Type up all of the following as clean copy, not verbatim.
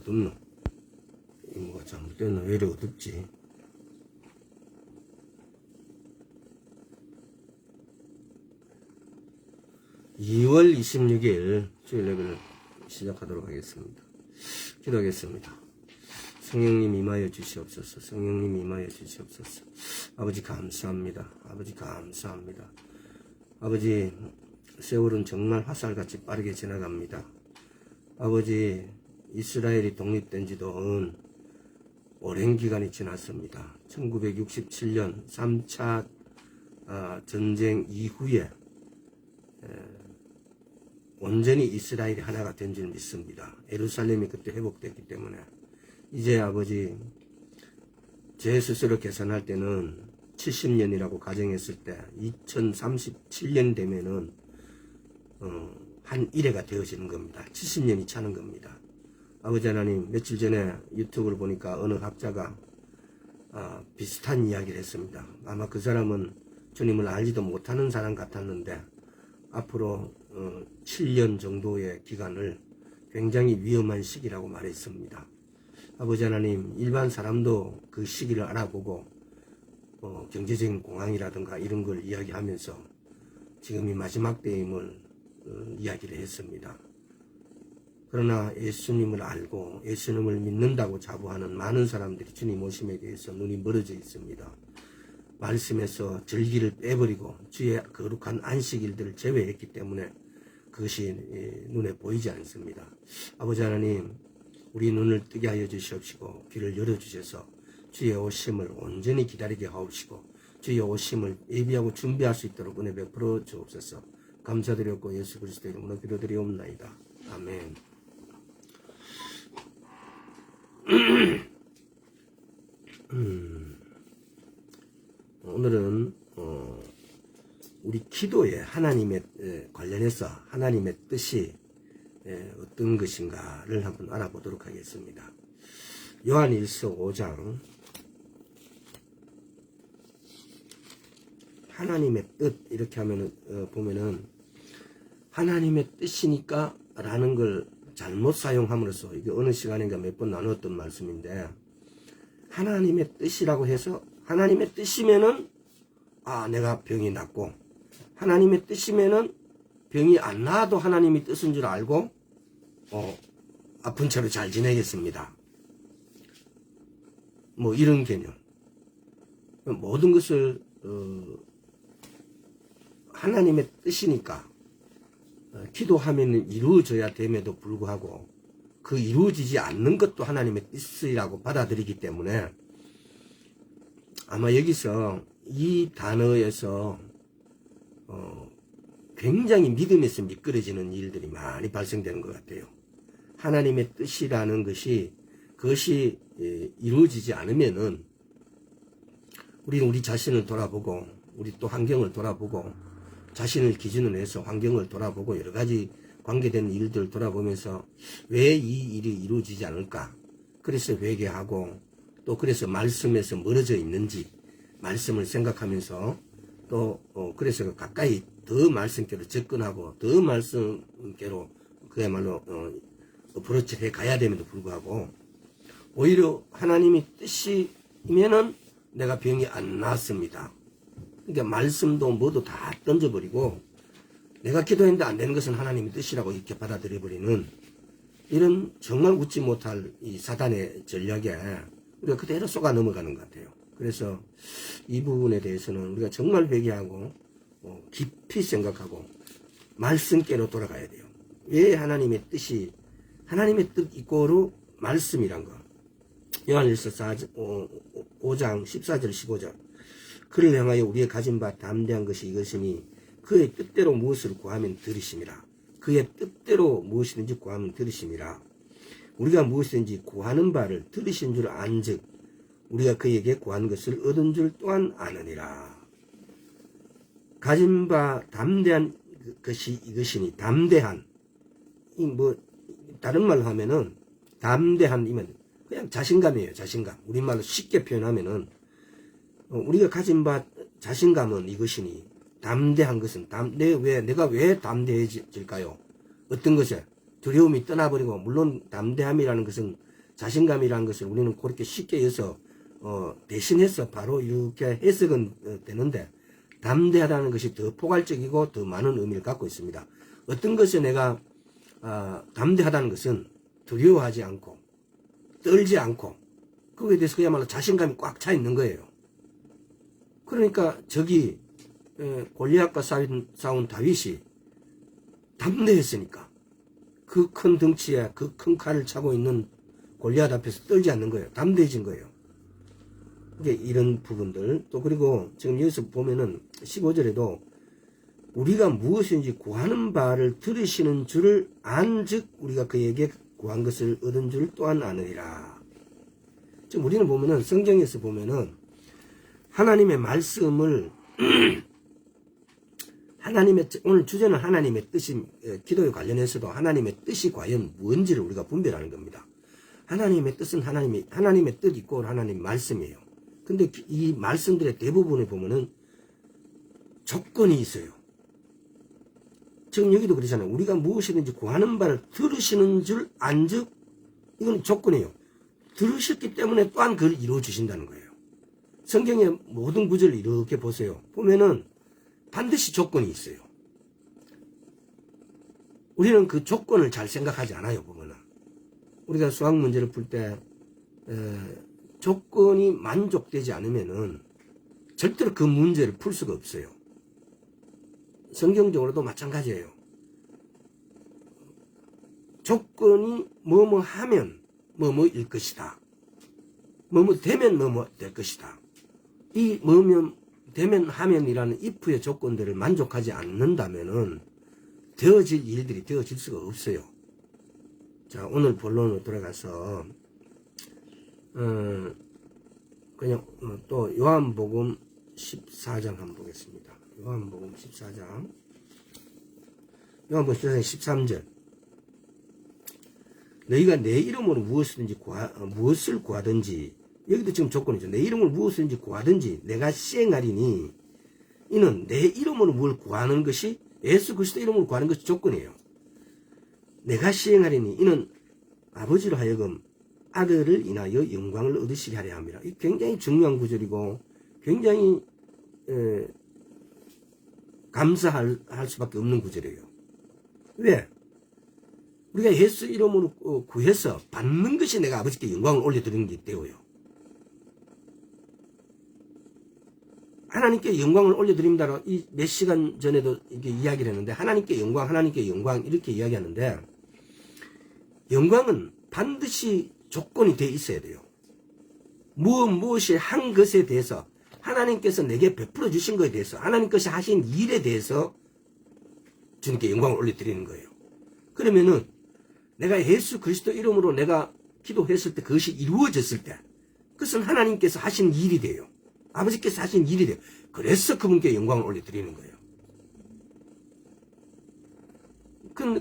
어둡노? 이 뭐가 잘못됐나? 왜 이리 어둡지? (2월 26일) 주일 예배를 시작하도록 하겠습니다. 기도하겠습니다. 성령님 임하여 주시옵소서. 성령님 임하여 주시옵소서. 아버지 감사합니다. 아버지 감사합니다. 아버지, 세월은 정말 화살같이 빠르게 지나갑니다. 아버지, 이스라엘이 독립된 지도 오랜 기간이 지났습니다. 1967년 3차 전쟁 이후에 온전히 이스라엘이 하나가 된 줄 믿습니다. 예루살렘이 그때 회복됐기 때문에 이제 아버지, 제 스스로 계산할 때는 70년이라고 가정했을 때 2037년 되면은 한 1회가 되어지는 겁니다. 70년이 차는 겁니다. 아버지 하나님, 며칠 전에 유튜브를 보니까 어느 학자가 비슷한 이야기를 했습니다. 아마 그 사람은 주님을 알지도 못하는 사람 같았는데 앞으로 7년 정도의 기간을 굉장히 위험한 시기라고 말했습니다. 아버지 하나님, 일반 사람도 그 시기를 알아보고 경제적인 공황이라든가 이런 걸 이야기하면서 지금이 마지막 때임을 이야기를 했습니다. 그러나 예수님을 알고 예수님을 믿는다고 자부하는 많은 사람들이 주님 오심에 대해서 눈이 멀어져 있습니다. 말씀에서 절기를 빼버리고 주의 거룩한 안식일들을 제외했기 때문에 그것이 눈에 보이지 않습니다. 아버지 하나님, 우리 눈을 뜨게 하여 주시옵시고 귀를 열어주셔서 주의 오심을 온전히 기다리게 하옵시고 주의 오심을 예비하고 준비할 수 있도록 은혜 베풀어 주옵소서. 감사드렸고 예수 그리스도의 이름으로 기도드리옵나이다. 아멘. 오늘은 우리 기도에 하나님의 관련해서 하나님의 뜻이 어떤 것인가를 한번 알아보도록 하겠습니다. 요한일서 5장 하나님의 뜻 이렇게 하면은 보면은 하나님의 뜻이니까 라는 걸 잘못 사용함으로써 이게 어느 시간인가 몇 번 나눴던 말씀인데, 하나님의 뜻이라고 해서 하나님의 뜻이면은 내가 병이 낫고, 하나님의 뜻이면은 병이 안 나아도 하나님이 뜻인 줄 알고 아픈 채로 잘 지내겠습니다. 뭐 이런 개념. 모든 것을 하나님의 뜻이니까 기도하면 이루어져야 됨에도 불구하고 그 이루어지지 않는 것도 하나님의 뜻이라고 받아들이기 때문에 아마 여기서 이 단어에서 굉장히 믿음에서 미끄러지는 일들이 많이 발생되는 것 같아요. 하나님의 뜻이라는 것이 그것이 이루어지지 않으면은 우리는 우리 자신을 돌아보고 우리 또 환경을 돌아보고 자신을 기준으로 해서 환경을 돌아보고 여러 가지 관계된 일들을 돌아보면서 왜 이 일이 이루어지지 않을까? 그래서 회개하고 또 그래서 말씀에서 멀어져 있는지 말씀을 생각하면서 또 그래서 가까이 더 말씀께로 접근하고 더 말씀께로 그야말로 어프로치를 해 가야 됨에도 불구하고 오히려 하나님의 뜻이면은 내가 병이 안 나았습니다. 그러니까 말씀도 뭐도 다 던져버리고 내가 기도했는데 안 되는 것은 하나님의 뜻이라고 이렇게 받아들여버리는 이런 정말 웃지 못할 이 사단의 전략에 우리가 그대로 속아 넘어가는 것 같아요. 그래서 이 부분에 대해서는 우리가 정말 회개하고 깊이 생각하고 말씀께로 돌아가야 돼요. 왜 하나님의 뜻이 하나님의 뜻 이꼬르 말씀이란 거. 요한일서 5장 14절 15절 그를 향하여 우리의 가진 바 담대한 것이 이것이니 그의 뜻대로 무엇을 구하면 들으심이라. 그의 뜻대로 무엇이든지 구하면 들으심이라. 우리가 무엇이든지 구하는 바를 들으신 줄 안즉 우리가 그에게 구한 것을 얻은 줄 또한 아느니라. 가진 바 담대한 것이 이것이니 담대한 다른 말로 하면은 담대한이면 그냥 자신감이에요. 자신감. 우리말로 쉽게 표현하면은 우리가 가진 바 자신감은 이것이니 담대한 것은 내가 왜 담대해질까요? 어떤 것에 두려움이 떠나버리고 물론 담대함이라는 것은 자신감이라는 것을 우리는 그렇게 쉽게 해서 대신해서 바로 이렇게 해석은 되는데, 담대하다는 것이 더 포괄적이고 더 많은 의미를 갖고 있습니다. 어떤 것에 내가 담대하다는 것은 두려워하지 않고 떨지 않고 그거에 대해서 그야말로 자신감이 꽉 차 있는 거예요. 그러니까 저기 골리앗과 싸운 다윗이 담대했으니까 그 큰 덩치에 그 큰 칼을 차고 있는 골리앗 앞에서 떨지 않는 거예요. 담대해진 거예요. 이제 이런 부분들, 또 그리고 지금 여기서 보면은 15절에도 우리가 무엇인지 구하는 바를 들으시는 줄을 안즉 우리가 그에게 구한 것을 얻은 줄 또한 아느니라. 지금 우리는 보면은 성경에서 보면은 하나님의 말씀을 오늘 주제는 하나님의 뜻이, 기도에 관련해서도 하나님의 뜻이 과연 뭔지를 우리가 분별하는 겁니다. 하나님의 뜻은 하나님의 뜻 이고 하나님 말씀이에요. 근데 이 말씀들의 대부분에 보면은 조건이 있어요. 지금 여기도 그러잖아요. 우리가 무엇이든지 구하는 바를 들으시는 줄 안즉, 이건 조건이에요. 들으셨기 때문에 또한 그걸 이루어 주신다는 거예요. 성경의 모든 구절을 이렇게 보세요. 보면은 반드시 조건이 있어요. 우리는 그 조건을 잘 생각하지 않아요. 보면은 우리가 수학 문제를 풀 때 조건이 만족되지 않으면은 절대로 그 문제를 풀 수가 없어요. 성경적으로도 마찬가지예요. 조건이 뭐뭐 하면 뭐뭐일 것이다. 뭐뭐 되면 뭐뭐 될 것이다. 이 뭐면 되면 하면이라는 if의 조건들을 만족하지 않는다면은 되어질 일들이 되어질 수가 없어요. 자, 오늘 본론으로 들어가서 그냥 또 요한복음 14장 한번 보겠습니다. 요한복음 14장 13절. 너희가 내 이름으로 무엇을 구하든지, 여기도 지금 조건이죠. 내 이름으로 무엇이든지 구하든지 내가 시행하리니, 이는 내 이름으로 뭘 구하는 것이, 예수 그리스도 이름으로 구하는 것이 조건이에요. 내가 시행하리니 이는 아버지로 하여금 아들을 인하여 영광을 얻으시게 하려 합니다. 이 굉장히 중요한 구절이고 굉장히 감사할 수밖에 없는 구절이에요. 왜? 우리가 예수 이름으로 구해서 받는 것이 내가 아버지께 영광을 올려드리는 게 되어요. 하나님께 영광을 올려드립니다. 이 몇 시간 전에도 이렇게 이야기를 했는데, 하나님께 영광 이렇게 이야기하는데, 영광은 반드시 조건이 돼 있어야 돼요. 무엇이 한 것에 대해서, 하나님께서 내게 베풀어 주신 것에 대해서, 하나님께서 하신 일에 대해서 주님께 영광을 올려드리는 거예요. 그러면은 내가 예수 그리스도 이름으로 내가 기도했을 때, 그것이 이루어졌을 때, 그것은 하나님께서 하신 일이 돼요. 아버지께서 하신 일이 돼요. 그래서 그분께 영광을 올려드리는 거예요.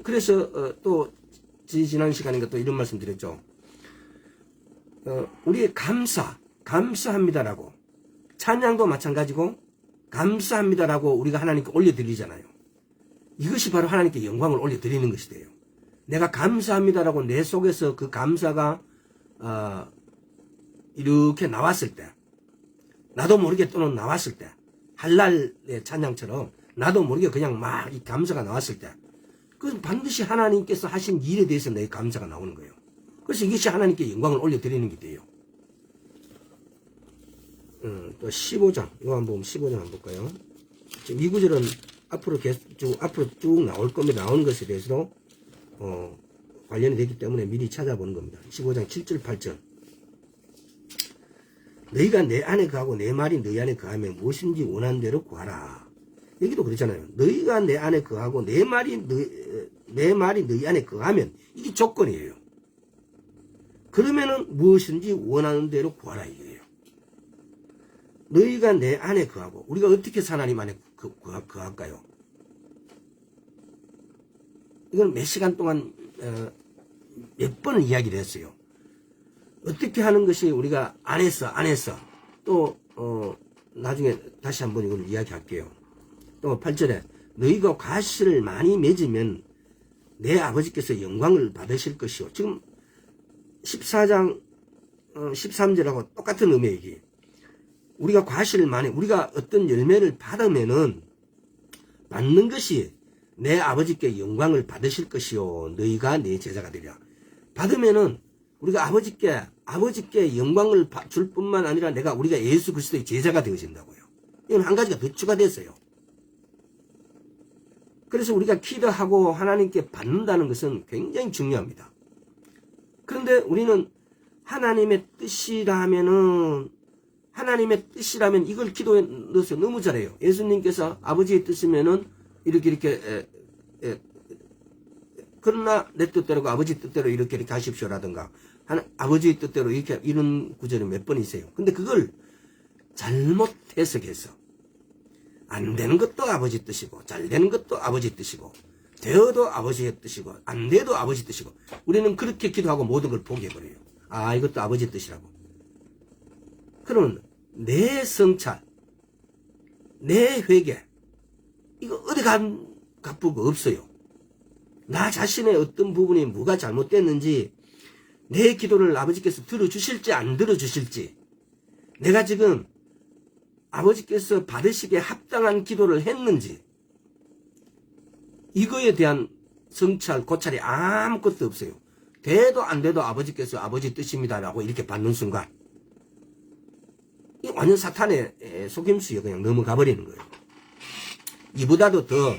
그래서 또 지난 시간인가 또 이런 말씀 드렸죠. 우리의 감사합니다라고, 찬양도 마찬가지고 감사합니다라고 우리가 하나님께 올려드리잖아요. 이것이 바로 하나님께 영광을 올려드리는 것이 돼요. 내가 감사합니다라고 내 속에서 그 감사가 이렇게 나왔을 때, 나도 모르게 또는 나왔을 때, 할랄의 찬양처럼 나도 모르게 그냥 막 이 감사가 나왔을 때, 그건 반드시 하나님께서 하신 일에 대해서 내 감사가 나오는 거예요. 그래서 이것이 하나님께 영광을 올려드리는 게 돼요. 또 15장, 요한복음 15장 한번 볼까요? 지금 이 구절은 앞으로 쭉 나올 겁니다. 나오는 것에 대해서도 관련이 되기 때문에 미리 찾아보는 겁니다. 15장 7절 8절. 너희가 내 안에 거하고 내 말이 너희 안에 거하면 무엇인지 원하는 대로 구하라. 여기도 그렇잖아요. 너희가 내 안에 거하고 내 말이 너희 안에 거하면, 이게 조건이에요. 그러면은 무엇인지 원하는 대로 구하라 이거예요. 너희가 내 안에 거하고, 우리가 어떻게 해서 하나님 안에 거할까요? 이건 몇 시간 동안 몇 번을 이야기를 했어요. 어떻게 하는 것이 우리가 안에서 또 나중에 다시 한번 이걸 이야기할게요. 또 8절에 너희가 과실을 많이 맺으면 내 아버지께서 영광을 받으실 것이요. 지금 14장 13절하고 똑같은 의미의 얘기. 우리가 과실을 많이, 우리가 어떤 열매를 받으면은 받는 것이 내 아버지께 영광을 받으실 것이요 너희가 내 제자가 되리라. 받으면은 우리가 아버지께 영광을 줄 뿐만 아니라 우리가 예수 그리스도의 제자가 되어진다고요. 이건 한 가지가 더 추가됐어요. 그래서 우리가 기도하고 하나님께 받는다는 것은 굉장히 중요합니다. 그런데 우리는 하나님의 뜻이라면 이걸 기도에 넣어서 너무 잘해요. 예수님께서 아버지의 뜻이면은 이렇게 그러나 내 뜻대로 아버지 뜻대로 이렇게 하십시오라든가 아버지의 뜻대로 이런 구절이 몇 번 있어요. 근데 그걸 잘못 해석해서 안 되는 것도 아버지 뜻이고 잘 되는 것도 아버지 뜻이고 되어도 아버지의 뜻이고 안 돼도 아버지 뜻이고 우리는 그렇게 기도하고 모든 걸 포기해버려요. 아, 이것도 아버지 뜻이라고. 그러면 내 성찰, 내 회개 이거 어디 가쁘고 없어요. 나 자신의 어떤 부분이 뭐가 잘못됐는지, 내 기도를 아버지께서 들어주실지 안 들어주실지, 내가 지금 아버지께서 받으시기에 합당한 기도를 했는지, 이거에 대한 성찰, 고찰이 아무것도 없어요. 돼도 안 돼도 아버지께서 아버지 뜻입니다라고 이렇게 받는 순간, 이 완전 사탄의 속임수에 그냥 넘어가 버리는 거예요. 이보다도 더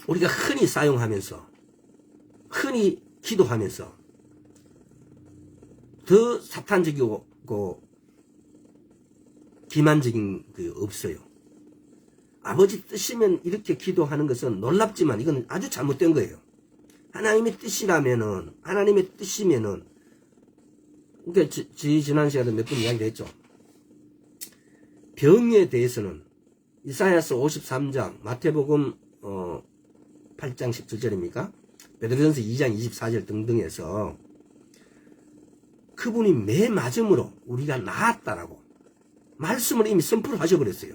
우리가 흔히 사용하면서 흔히 기도하면서 더 사탄적이고 기만적인 게 없어요. 아버지 뜻이면 이렇게 기도하는 것은 놀랍지만 이건 아주 잘못된 거예요. 하나님의 뜻이라면은, 하나님의 뜻이면은, 그러니까 지난 시간에 몇 번 이야기를 했죠. 병에 대해서는 이사야서 53장, 마태복음 8장 17절입니까? 베드로전서 2장 24절 등등에서 그분이 매 맞음으로 우리가 나았다라고 말씀을 이미 선포를 하셔버렸어요.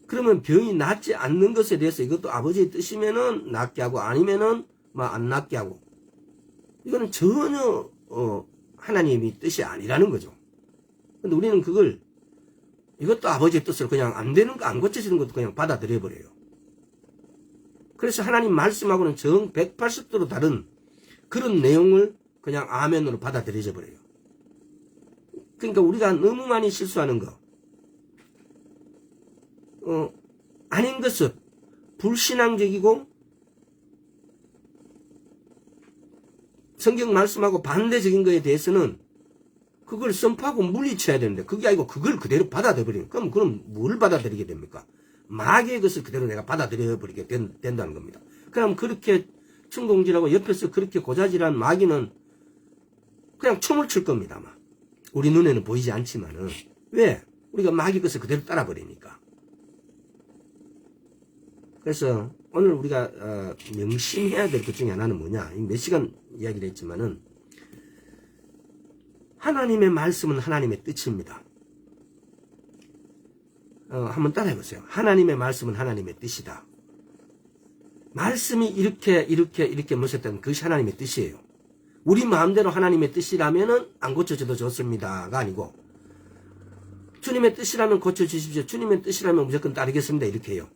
그러면 병이 낫지 않는 것에 대해서 이것도 아버지의 뜻이면은 낫게 하고 아니면은 안 낫게 하고, 이거는 전혀 하나님의 뜻이 아니라는 거죠. 근데 우리는 그걸 이것도 아버지의 뜻으로 그냥 안 되는 거, 안 고쳐지는 것도 그냥 받아들여 버려요. 그래서 하나님 말씀하고는 정 180도로 다른 그런 내용을 그냥 아멘으로 받아들여져 버려요. 그러니까 우리가 너무 많이 실수하는 거, 아닌 것은 불신앙적이고 성경 말씀하고 반대적인 거에 대해서는 그걸 선포하고 물리쳐야 되는데, 그게 아니고 그걸 그대로 받아들여버리는, 그럼 뭘 받아들이게 됩니까? 마귀의 것을 그대로 내가 받아들여버리게 된다는 겁니다. 그럼 그렇게 충동질하고 옆에서 그렇게 고자질한 마귀는 그냥 춤을 출 겁니다, 아마. 우리 눈에는 보이지 않지만은. 왜? 우리가 마귀 것을 그대로 따라버리니까. 그래서 오늘 우리가 명심해야 될 것 중에 하나는 뭐냐, 몇 시간 이야기를 했지만은, 하나님의 말씀은 하나님의 뜻입니다. 한번 따라해보세요. 하나님의 말씀은 하나님의 뜻이다. 말씀이 이렇게 모셨다면 그것이 하나님의 뜻이에요. 우리 마음대로 하나님의 뜻이라면은 안 고쳐져도 좋습니다가 아니고, 주님의 뜻이라면 고쳐주십시오, 주님의 뜻이라면 무조건 따르겠습니다, 이렇게 해요.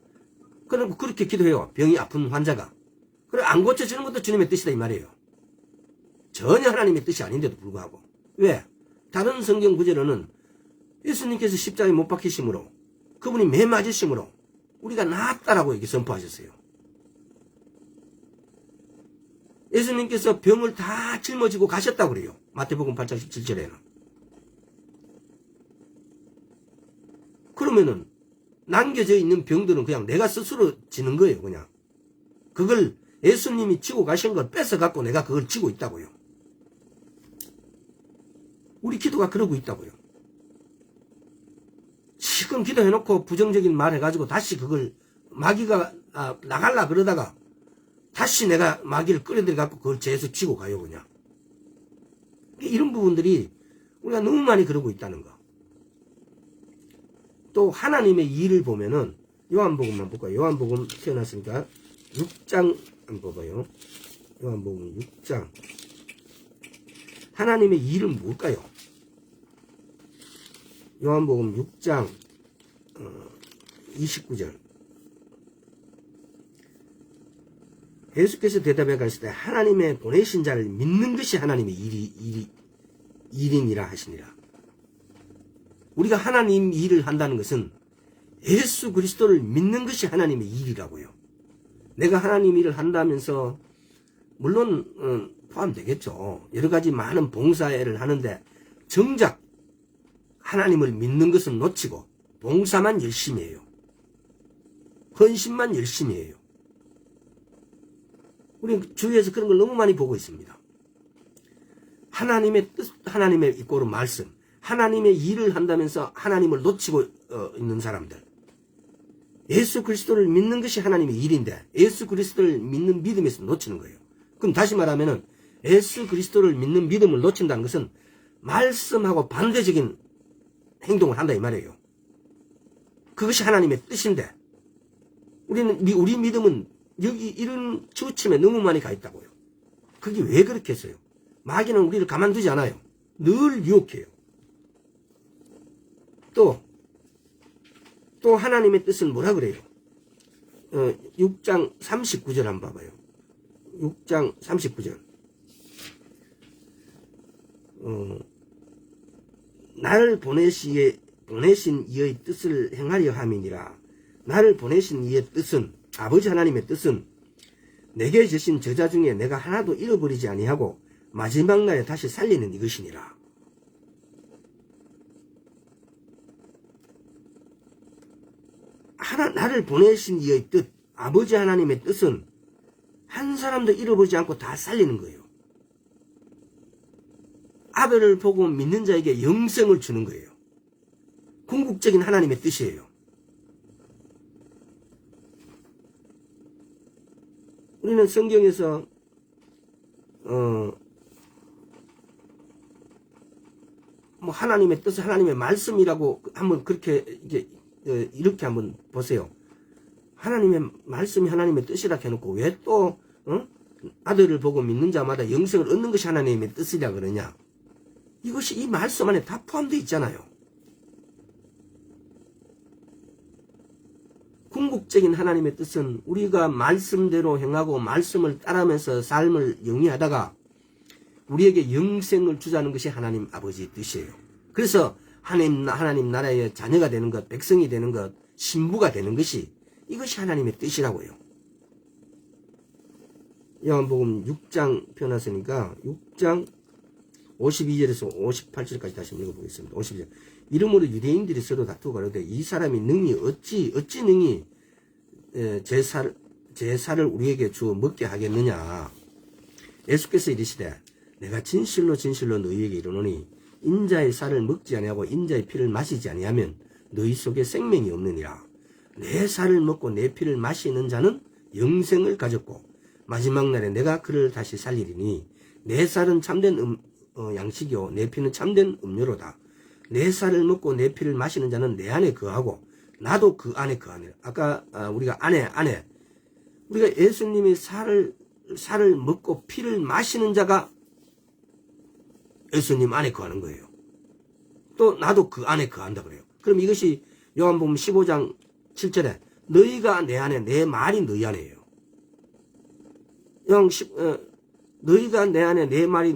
그럼 그렇게 기도해요. 병이 아픈 환자가. 그럼 안 고쳐지는 것도 주님의 뜻이다 이 말이에요. 전혀 하나님의 뜻이 아닌데도 불구하고. 왜? 다른 성경 구절에는 예수님께서 십자가에 못 박히심으로, 그분이 매 맞으심으로 우리가 나았다라고 이렇게 선포하셨어요. 예수님께서 병을 다 짊어지고 가셨다고 그래요. 마태복음 8장 17절에는. 그러면은 남겨져 있는 병들은 그냥 내가 스스로 지는 거예요, 그냥. 그걸 예수님이 지고 가신 걸 뺏어갖고 내가 그걸 지고 있다고요. 우리 기도가 그러고 있다고요. 지금 기도해놓고 부정적인 말 해가지고 다시 그걸 마귀가 나갈라 그러다가 다시 내가 마귀를 끌어들여갖고 그걸 재수 치고 가요, 그냥. 이런 부분들이 우리가 너무 많이 그러고 있다는 거. 또 하나님의 일을 보면은 요한복음만 볼까요? 요한복음 태어났으니까 6장 한번 봐봐요. 요한복음 6장. 하나님의 일은 뭘까요? 요한복음 6장 29절. 예수께서 대답해 가시되 하나님의 보내신 자를 믿는 것이 하나님의 일이니라 하시니라. 우리가 하나님 일을 한다는 것은 예수 그리스도를 믿는 것이 하나님의 일이라고요. 내가 하나님 일을 한다면서 물론 포함되겠죠. 여러 가지 많은 봉사를 하는데 정작 하나님을 믿는 것은 놓치고 봉사만 열심히 해요. 헌신만 열심히 해요. 우리 주위에서 그런 걸 너무 많이 보고 있습니다. 하나님의 뜻, 하나님의 이꼬른 말씀, 하나님의 일을 한다면서 하나님을 놓치고 있는 사람들. 예수 그리스도를 믿는 것이 하나님의 일인데 예수 그리스도를 믿는 믿음에서 놓치는 거예요. 그럼 다시 말하면은 예수 그리스도를 믿는 믿음을 놓친다는 것은 말씀하고 반대적인 행동을 한다 이 말이에요. 그것이 하나님의 뜻인데 우리 믿음은 여기 이런 주침에 너무 많이 가 있다고요. 그게 왜 그렇게 했어요? 마귀는 우리를 가만두지 않아요. 늘 유혹해요. 또 하나님의 뜻은 뭐라 그래요? 6장 39절 한번 봐봐요. 6장 39절. 나를 보내신 이의 뜻을 행하려 함이니라. 나를 보내신 이의 뜻은, 아버지 하나님의 뜻은 내게 주신 저자 중에 내가 하나도 잃어버리지 아니하고 마지막 날에 다시 살리는 이것이니라. 나를 보내신 이의 뜻, 아버지 하나님의 뜻은 한 사람도 잃어버리지 않고 다 살리는 거예요. 아들을 보고 믿는 자에게 영생을 주는 거예요. 궁극적인 하나님의 뜻이에요. 우리는 성경에서 하나님의 뜻을 하나님의 말씀이라고 한번 그렇게 이렇게 한번 보세요. 하나님의 말씀이 하나님의 뜻이라 해놓고 왜 또 아들을 보고 믿는 자마다 영생을 얻는 것이 하나님의 뜻이라 그러냐? 이것이 이 말씀 안에 다 포함되어 있잖아요. 궁극적인 하나님의 뜻은 우리가 말씀대로 행하고 말씀을 따르면서 삶을 영위하다가 우리에게 영생을 주자는 것이 하나님 아버지의 뜻이에요. 그래서 하나님 나라의 자녀가 되는 것, 백성이 되는 것, 신부가 되는 것이 이것이 하나님의 뜻이라고요. 요한복음 6장 펴놨으니까 6장 52절에서 58절까지 다시 읽어보겠습니다. 52절. 이러므로 유대인들이 서로 다투고 가로되 이 사람이 능히 어찌 능히 제사를 우리에게 주어 먹게 하겠느냐. 예수께서 이르시되 내가 진실로 너희에게 이르노니 인자의 살을 먹지 아니하고 인자의 피를 마시지 아니하면 너희 속에 생명이 없느니라. 내 살을 먹고 내 피를 마시는 자는 영생을 가졌고 마지막 날에 내가 그를 다시 살리리니 내 살은 참된 양식이요 내 피는 참된 음료로다. 내 살을 먹고 내 피를 마시는 자는 내 안에 거하고 나도 그 안에 거하니라. 아까 우리가 안에 우리가 예수님이 살을 먹고 피를 마시는 자가 예수님 안에 거하는 거예요. 또 나도 그 안에 거한다 그래요. 그럼 이것이 요한복음 15장 7절에 너희가 내 안에 내 말이 너희 안에예요. 너희가 내 안에 내 말이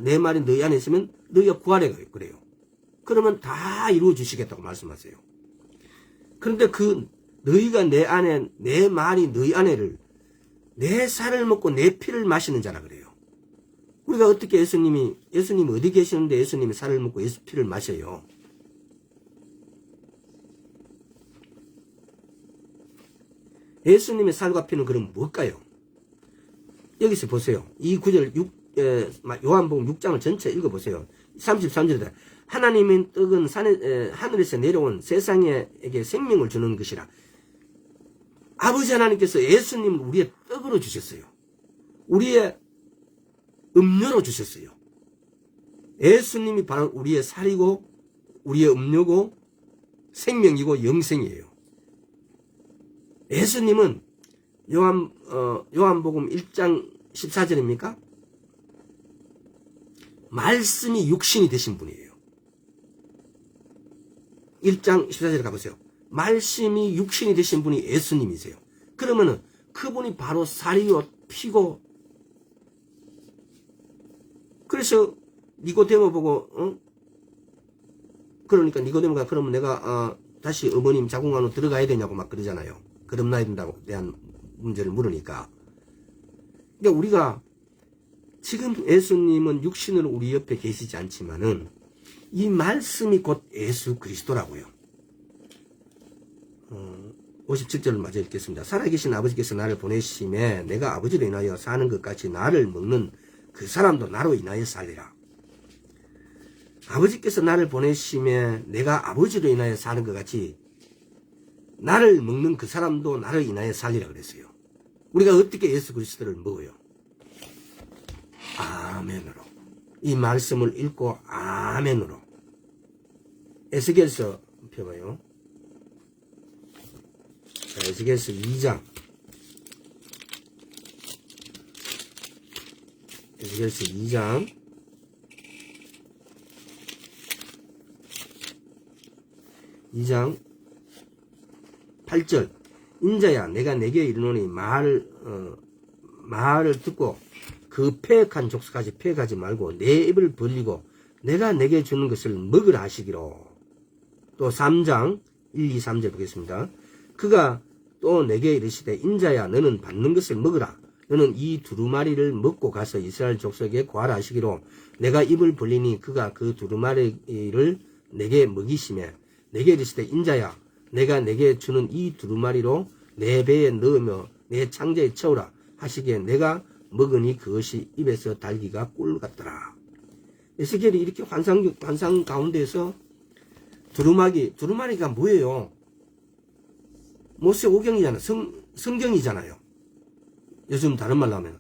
내 말이 너희 안에 있으면 너희가 그 안에 그래요. 그러면 다 이루어 주시겠다고 말씀하세요. 그런데 그 너희가 내 안에 내 말이 너희 안에를 내 살을 먹고 내 피를 마시는 자라 그래요. 우리가 어떻게 예수님이 어디 계시는데 예수님이 살을 먹고 예수 피를 마셔요? 예수님의 살과 피는 그럼 뭘까요? 여기서 보세요. 이 구절 요한복음 6장을 전체 읽어보세요. 33절에 하나님의 떡은 하늘에서 내려온 세상에게 생명을 주는 것이라. 아버지 하나님께서 예수님을 우리의 떡으로 주셨어요. 우리의 음료로 주셨어요. 예수님이 바로 우리의 살이고 우리의 음료고 생명이고 영생이에요. 예수님은 요한복음 1장 14절입니까? 말씀이 육신이 되신 분이에요. 1장 14절에 가보세요. 말씀이 육신이 되신 분이 예수님이세요. 그러면은 그분이 바로 살이요 피고, 그래서 니고데모 보고 그러니까 니고데모가 그러면 내가 다시 어머님 자궁 안으로 들어가야 되냐고 막 그러잖아요. 거듭나야 된다고 대한 문제를 물으니까. 그러니까 우리가 지금 예수님은 육신으로 우리 옆에 계시지 않지만은 이 말씀이 곧 예수 그리스도라고요. 57절을 마저 읽겠습니다. 살아계신 아버지께서 나를 보내심에 내가 아버지로 인하여 사는 것 같이 나를 먹는 그 사람도 나로 인하여 살리라. 아버지께서 나를 보내심에 내가 아버지로 인하여 사는 것 같이 나를 먹는 그 사람도 나를 인하여 살리라 그랬어요. 우리가 어떻게 예수 그리스도를 먹어요? 아멘으로. 이 말씀을 읽고 아멘으로. 에스겔서 펴봐요. 자, 에스겔서 2장. 에스겔서 2장. 2장 8절. 인자야 내가 내게 이르노니 말을 듣고 그 패역한 족속까지 패역하지 말고 내 입을 벌리고 내가 내게 주는 것을 먹으라 하시기로. 또 3장 1, 2, 3절 보겠습니다. 그가 또 내게 이르시되 인자야 너는 받는 것을 먹으라. 너는 이 두루마리를 먹고 가서 이스라엘 족속에 구하라 하시기로. 내가 입을 벌리니 그가 그 두루마리를 내게 먹이시며 내게 이르시되 인자야 내가 내게 주는 이 두루마리로 내 배에 넣으며 내 창자에 채우라 하시기에 내가 먹으니 그것이 입에서 달기가 꿀 같더라. 에스겔이 이렇게 환상 가운데서 두루마리가 뭐예요? 모세오경이잖아요. 성경이잖아요. 요즘 다른 말로 하면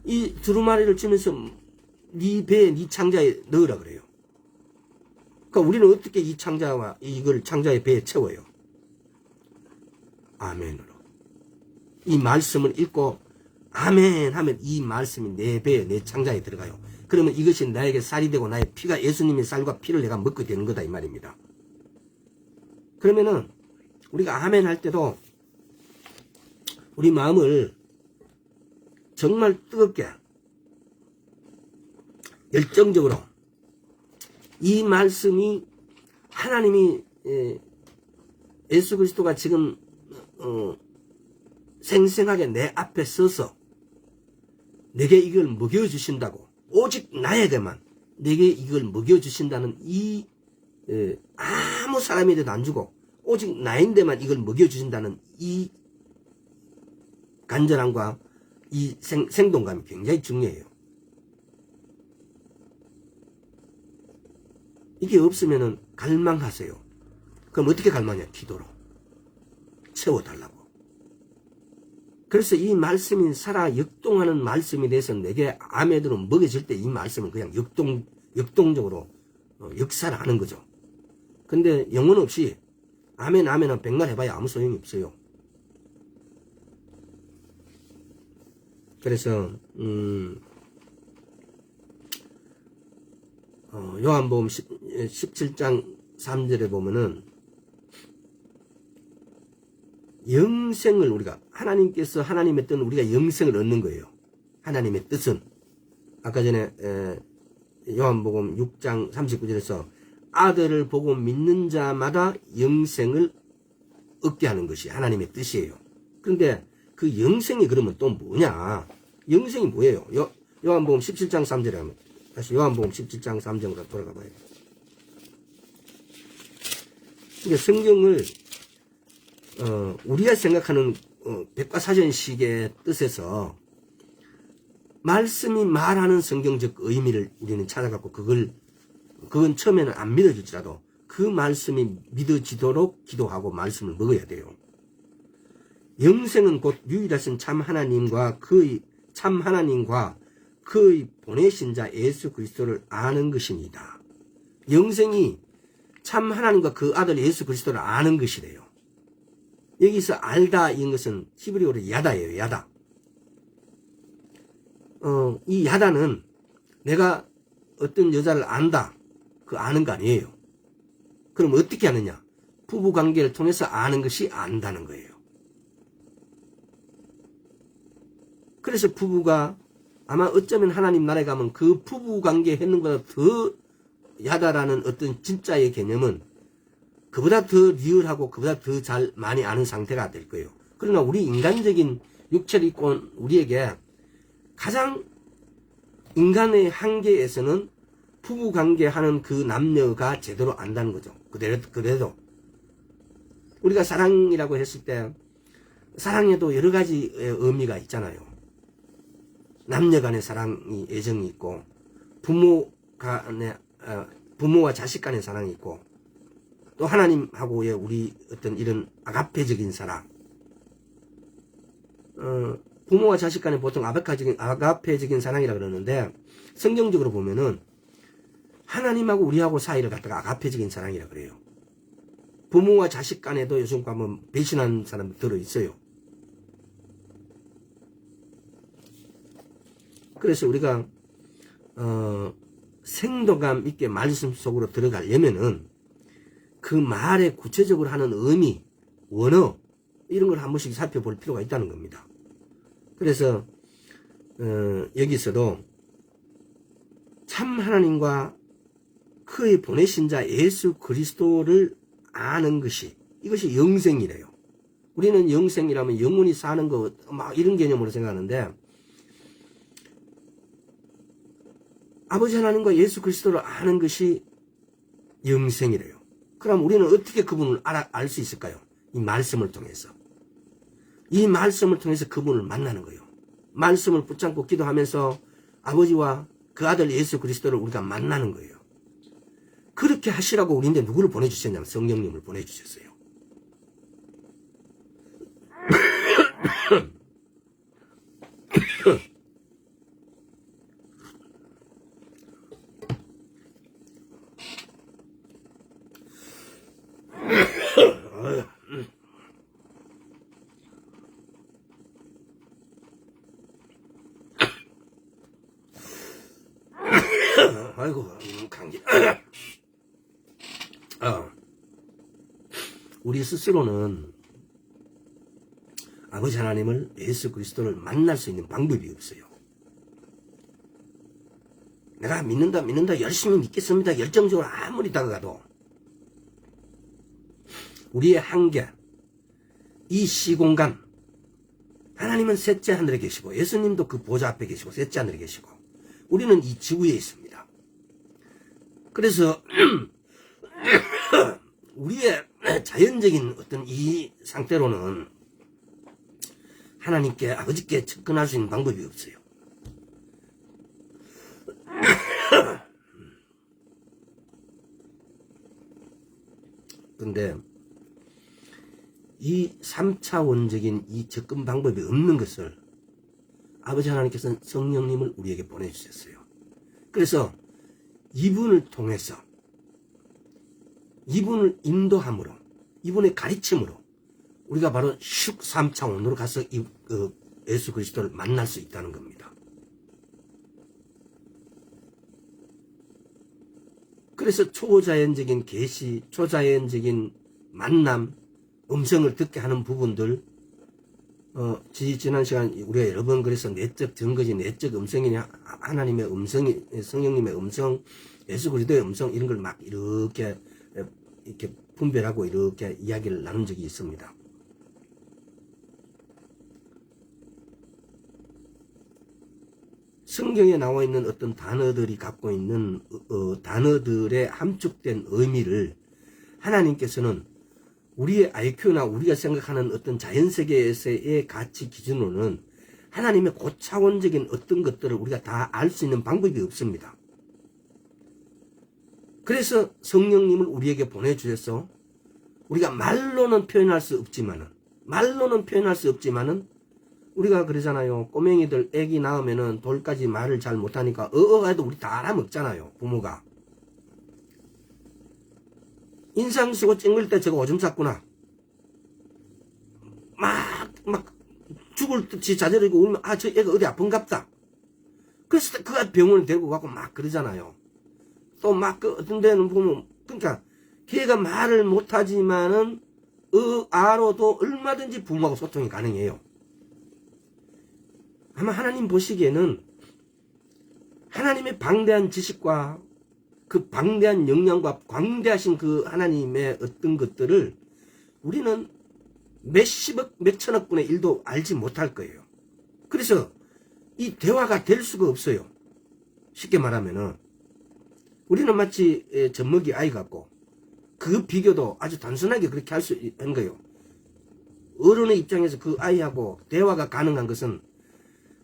이 두루마리를 주면서 네 배에 네 창자에 넣으라 그래요. 그러니까 우리는 어떻게 이 창자와 이걸 창자의 배에 채워요? 아멘으로. 이 말씀을 읽고 아멘 하면 이 말씀이 내 배에 내 창자에 들어가요. 그러면 이것이 나에게 살이 되고 나의 피가 예수님의 살과 피를 내가 먹게 되는 거다 이 말입니다. 그러면은 우리가 아멘 할 때도 우리 마음을 정말 뜨겁게 열정적으로 이 말씀이 하나님이 예수 그리스도가 지금 생생하게 내 앞에 서서 내게 이걸 먹여주신다고, 오직 나에게만 내게 이걸 먹여주신다는 이 아무 사람에게도 안 주고 오직 나인데만 이걸 먹여주신다는 이 간절함과 이 생동감이 굉장히 중요해요. 이게 없으면은 갈망하세요. 그럼 어떻게 갈망해요? 기도로 채워달라고. 그래서 이 말씀이 살아 역동하는 말씀에 대해서 내게 아멘으로 먹여질 때 이 말씀은 그냥 역동적으로 역사를 하는 거죠. 근데 영혼 없이 아멘 아멘은 백날 해봐야 아무 소용이 없어요. 그래서 요한복음 17장 3절에 보면은 영생을 우리가 하나님께서 하나님의 뜻은 우리가 영생을 얻는 거예요. 하나님의 뜻은 아까 전에 요한복음 6장 39절에서 아들을 보고 믿는 자마다 영생을 얻게 하는 것이 하나님의 뜻이에요. 그런데 그 영생이 그러면 또 뭐냐? 영생이 뭐예요? 요한복음 17장 3절에 하면 다시 요한복음 17장 3절로 돌아가 봐요. 그러니까 성경을 우리가 생각하는 백과사전식의 뜻에서 말씀이 말하는 성경적 의미를 우리는 찾아갖고 그건 처음에는 안 믿어질지라도 그 말씀이 믿어지도록 기도하고 말씀을 먹어야 돼요. 영생은 곧 유일하신 참 하나님과 그의 보내신 자 예수 그리스도를 아는 것입니다. 영생이 참 하나님과 그 아들 예수 그리스도를 아는 것이래요. 여기서 알다 인 것은 히브리어로 야다예요. 야다. 이 야다는 내가 어떤 여자를 안다. 그 아는 거 아니에요. 그럼 어떻게 아느냐? 부부 관계를 통해서 아는 것이 안다는 거예요. 그래서 부부가 아마 어쩌면 하나님 나라에 가면 그 부부 관계 했는 것보다 더 야다라는 어떤 진짜의 개념은 그보다 더 리얼하고 그보다 더 잘 많이 아는 상태가 될 거예요. 그러나 우리 인간적인 육체를 입고 온 우리에게 가장 인간의 한계에서는 부부관계 하는 그 남녀가 제대로 안다는 거죠. 그래도 우리가 사랑이라고 했을 때 사랑에도 여러 가지 의미가 있잖아요. 남녀 간의 사랑이 애정이 있고 부모와 자식 간의 사랑이 있고 또 하나님하고의 우리 어떤 이런 아가페적인 사랑. 부모와 자식 간에 보통 아가페적인 사랑이라 그러는데 성경적으로 보면은 하나님하고 우리하고 사이를 갖다가 아가페적인 사랑이라 그래요. 부모와 자식 간에도 요즘 가면 배신하는 사람들 들어있어요. 그래서 우리가 생동감 있게 말씀 속으로 들어가려면은 그 말에 구체적으로 하는 의미, 원어 이런 걸 한 번씩 살펴볼 필요가 있다는 겁니다. 그래서 여기서도 참 하나님과 그의 보내신 자 예수 그리스도를 아는 것이 이것이 영생이래요. 우리는 영생이라면 영원히 사는 거 막 이런 개념으로 생각하는데 아버지 하나님과 예수 그리스도를 아는 것이 영생이래요. 그럼 우리는 어떻게 그분을 알 수 있을까요? 이 말씀을 통해서. 이 말씀을 통해서 그분을 만나는 거예요. 말씀을 붙잡고 기도하면서 아버지와 그 아들 예수 그리스도를 우리가 만나는 거예요. 그렇게 하시라고 우리인데 누구를 보내주셨냐면 성령님을 보내주셨어요. 아이고 감기. 우리 스스로는 아버지 하나님을 예수 그리스도를 만날 수 있는 방법이 없어요. 내가 믿는다 열심히 믿겠습니다 열정적으로 아무리 다가가도 우리의 한계, 이 시공간, 하나님은 셋째 하늘에 계시고 예수님도 그 보좌 앞에 계시고 셋째 하늘에 계시고 우리는 이 지구에 있습니다. 그래서 우리의 자연적인 어떤 이 상태로는 하나님께 아버지께 접근할 수 있는 방법이 없어요. 근데 이 3차원적인 이 접근 방법이 없는 것을 아버지 하나님께서는 성령님을 우리에게 보내주셨어요. 그래서 이분을 통해서 이분을 인도함으로 이분의 가르침으로 우리가 바로 3차원으로 가서 예수 그리스도를 만날 수 있다는 겁니다. 그래서 초자연적인 계시, 초자연적인 만남, 음성을 듣게 하는 부분들 지난 시간 우리가 여러 번 그래서 내적 증거지 내적 음성이냐 하나님의 음성이 성령님의 음성 예수 그리스도의 음성 이런 걸 막 이렇게 분별하고 이렇게 이야기를 나눈 적이 있습니다. 성경에 나와 있는 어떤 단어들이 갖고 있는 단어들의 함축된 의미를 하나님께서는 우리의 IQ나 우리가 생각하는 어떤 자연세계에서의 가치 기준으로는 하나님의 고차원적인 어떤 것들을 우리가 다 알 수 있는 방법이 없습니다. 그래서 성령님을 우리에게 보내주셔서 우리가 말로는 표현할 수 없지만은 우리가 그러잖아요. 꼬맹이들 애기 낳으면은 돌까지 말을 잘 못하니까 해도 우리 다 알아먹잖아요. 부모가. 인상 쓰고 찡글 때 저거 오줌 쌌구나. 막 죽을 듯이 자저리고 울면 아, 저 애가 어디 아픈갑다. 그래서 그 병원에 데리고 가고 막 그러잖아요. 또 막 그 어떤 데는 보면 그러니까 걔가 말을 못하지만은 아로도 얼마든지 부모하고 소통이 가능해요. 아마 하나님 보시기에는 하나님의 방대한 지식과 그 방대한 역량과 광대하신 그 하나님의 어떤 것들을 우리는 몇십억, 몇천억 분의 1도 알지 못할 거예요. 그래서 이 대화가 될 수가 없어요. 쉽게 말하면은 우리는 마치 젖먹이 아이 같고 그 비교도 아주 단순하게 그렇게 할 수 있는 거예요. 어른의 입장에서 그 아이하고 대화가 가능한 것은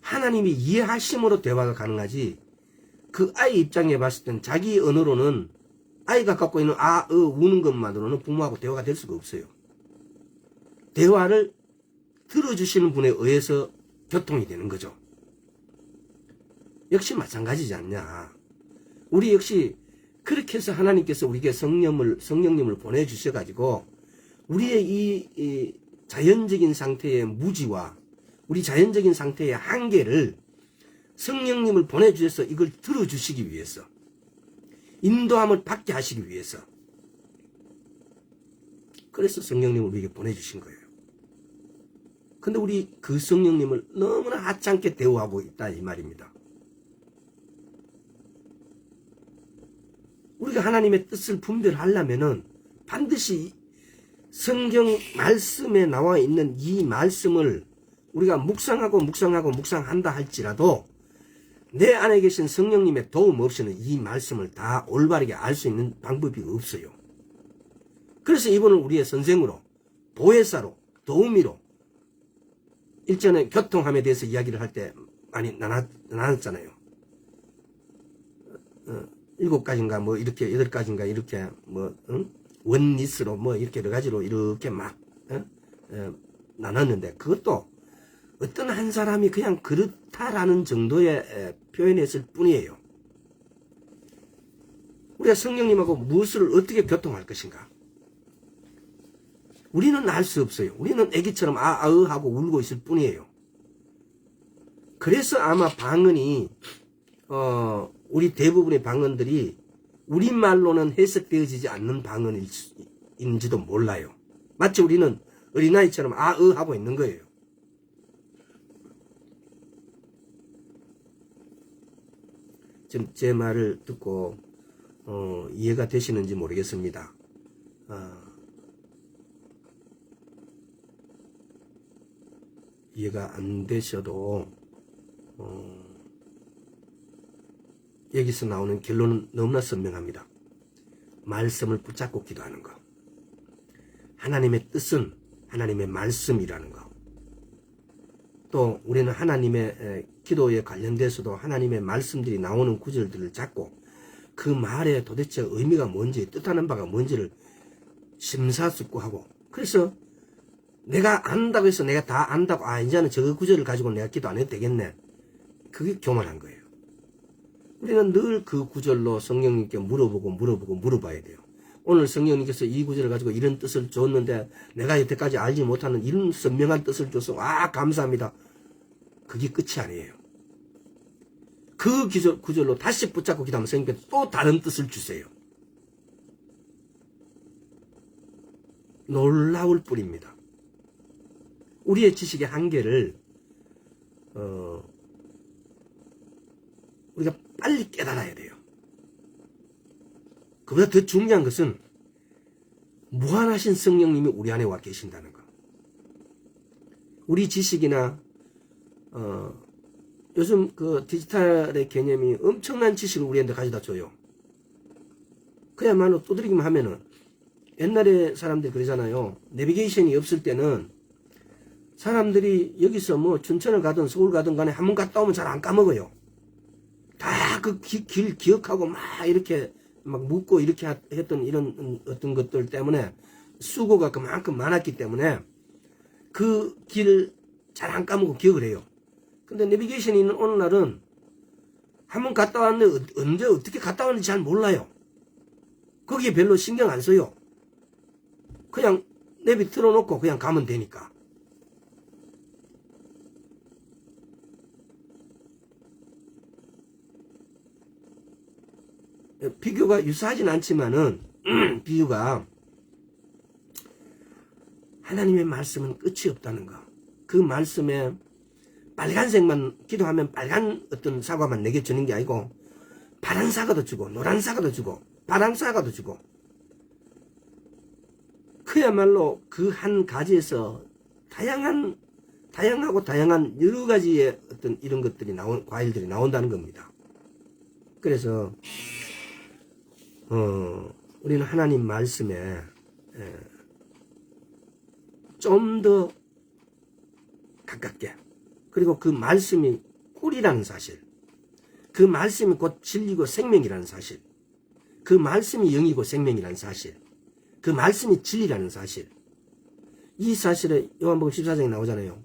하나님이 이해하심으로 대화가 가능하지 그 아이 입장에 봤을 땐 자기 언어로는 아이가 갖고 있는 우는 것만으로는 부모하고 대화가 될 수가 없어요. 대화를 들어주시는 분에 의해서 교통이 되는 거죠. 역시 마찬가지지 않냐. 우리 역시 그렇게 해서 하나님께서 우리에게 성령님을 보내주셔가지고 우리의 이 자연적인 상태의 무지와 우리 자연적인 상태의 한계를 성령님을 보내주셔서 이걸 들어주시기 위해서 인도함을 받게 하시기 위해서 그래서 성령님을 우리에게 보내주신 거예요. 근데 우리 그 성령님을 너무나 하찮게 대우하고 있다 이 말입니다. 우리가 하나님의 뜻을 분별하려면은 반드시 성경 말씀에 나와 있는 이 말씀을 우리가 묵상한다 할지라도 내 안에 계신 성령님의 도움 없이는 이 말씀을 다 올바르게 알 수 있는 방법이 없어요. 그래서 이분을 우리의 선생으로, 보혜사로, 도우미로 일전에 교통함에 대해서 이야기를 할 때 많이 나눴잖아요. 7가지인가 뭐 이렇게 8가지인가 이렇게 원리스로 뭐 이렇게 여러 가지로 이렇게 막 나눴는데 그것도 어떤 한 사람이 그냥 그렇다라는 정도의 표현했을 뿐이에요. 우리가 성령님하고 무엇을 어떻게 교통할 것인가? 우리는 알 수 없어요. 우리는 애기처럼 하고 울고 있을 뿐이에요. 그래서 아마 방언이 우리 대부분의 방언들이 우리말로는 해석되어지지 않는 방언인지도 몰라요. 마치 우리는 어린아이처럼 하고 있는 거예요. 지금 제 말을 듣고 이해가 되시는지 모르겠습니다. 이해가 안 되셔도 여기서 나오는 결론은 너무나 선명합니다. 말씀을 붙잡고 기도하는 것. 하나님의 뜻은 하나님의 말씀이라는 것. 또 우리는 하나님의 기도에 관련돼서도 하나님의 말씀들이 나오는 구절들을 잡고 그 말에 도대체 의미가 뭔지 뜻하는 바가 뭔지를 심사숙고하고 그래서 내가 안다고 해서 내가 다 안다고 이제는 저 구절을 가지고 내가 기도 안 해도 되겠네. 그게 교만한 거예요. 우리는 늘 그 구절로 성령님께 물어봐야 돼요. 오늘 성령님께서 이 구절을 가지고 이런 뜻을 줬는데 내가 여태까지 알지 못하는 이런 선명한 뜻을 줘서 감사합니다. 그게 끝이 아니에요. 그 구절로 다시 붙잡고 기도하면 성령님께서 또 다른 뜻을 주세요. 놀라울 뿐입니다. 우리의 지식의 한계를 우리가 빨리 깨달아야 돼요. 그보다 더 중요한 것은 무한하신 성령님이 우리 안에 와 계신다는 것. 우리 지식이나 요즘 그 디지털의 개념이 엄청난 지식을 우리한테 가져다 줘요. 그야말로 두드리기만 하면은 옛날에 사람들이 그러잖아요. 내비게이션이 없을 때는 사람들이 여기서 뭐 춘천을 가든 서울 가든 간에 한 번 갔다 오면 잘 안 까먹어요. 다 그 길 기억하고 막 이렇게 막 묻고 이렇게 했던 이런 어떤 것들 때문에 수고가 그만큼 많았기 때문에 그 길 잘 안 까먹고 기억을 해요. 근데 내비게이션이 있는 어느 날은 한 번 갔다 왔는데 언제 어떻게 갔다 왔는지 잘 몰라요. 거기에 별로 신경 안 써요. 그냥 내비 틀어놓고 그냥 가면 되니까. 비교가 유사하진 않지만은 비유가 하나님의 말씀은 끝이 없다는 거. 그 말씀에 빨간색만 기도하면 빨간 어떤 사과만 내게 주는 게 아니고 파란 사과도 주고 노란 사과도 주고 파란 사과도 주고 그야말로 그 한 가지에서 다양하고 다양한 여러 가지의 어떤 이런 것들이 과일들이 나온다는 겁니다. 그래서 우리는 하나님 말씀에 좀 더 가깝게, 그리고 그 말씀이 꿀이라는 사실, 그 말씀이 곧 진리고 생명이라는 사실, 그 말씀이 영이고 생명이라는 사실, 그 말씀이 진리라는 사실, 이 사실에 요한복음 14장에 나오잖아요.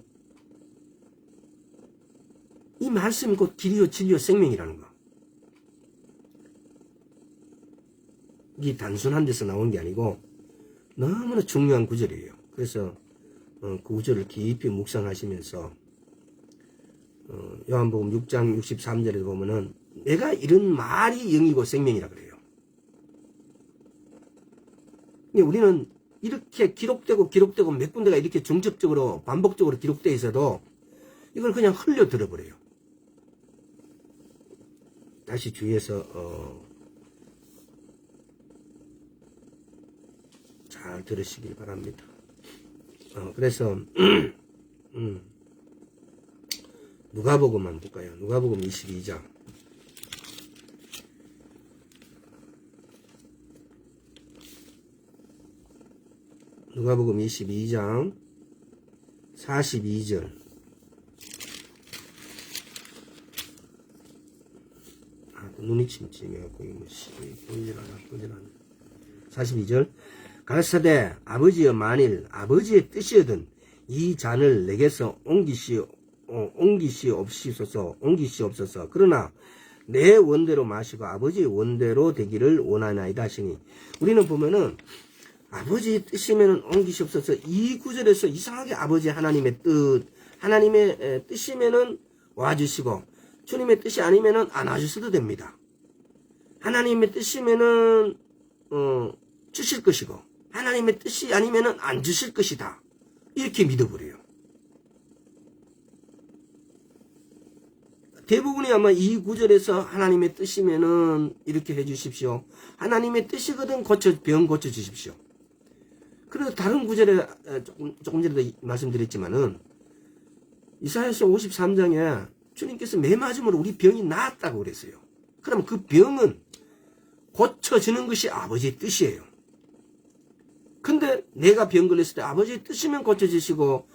이 말씀이 곧 길이요 진리요 생명이라는 거. 이 단순한 데서 나온 게 아니고 너무나 중요한 구절이에요. 그래서 그 구절을 깊이 묵상하시면서 요한복음 6장 63절에 보면은 내가 이런 말이 영이고 생명이라 그래요. 근데 우리는 이렇게 기록되고 몇 군데가 이렇게 중첩적으로 반복적으로 기록되어 있어도 이걸 그냥 흘려 들어버려요. 다시 주의해서 잘 들으시길 바랍니다. 그래서 누가복음만 볼까요? 누가복음 22장. 누가복음 22장 42절. 눈이 침침해갖고 이거 보이질 않아. 42절. 가라사대 아버지여, 만일 아버지의 뜻이거든 이 잔을 내게서 옮기시옵소서. 그러나 내 원대로 마시고 아버지의 원대로 되기를 원하나이다 하시니, 우리는 보면은 아버지의 뜻이면 옮기시옵소서, 이 구절에서 이상하게 아버지 하나님의 뜻이면은 와주시고 주님의 뜻이 아니면은 안 와주셔도 됩니다. 하나님의 뜻이면은 주실 것이고 하나님의 뜻이 아니면은 안 주실 것이다, 이렇게 믿어버려요. 대부분이 아마 이 구절에서 하나님의 뜻이면은 이렇게 해주십시오, 하나님의 뜻이거든 병 고쳐주십시오. 그래도 다른 구절에 조금 전에도 말씀드렸지만은 이사야서 53장에 주님께서 매 맞음으로 우리 병이 나았다고 그랬어요. 그러면 그 병은 고쳐지는 것이 아버지의 뜻이에요. 근데 내가 병 걸렸을 때 아버지의 뜻이면 고쳐주시고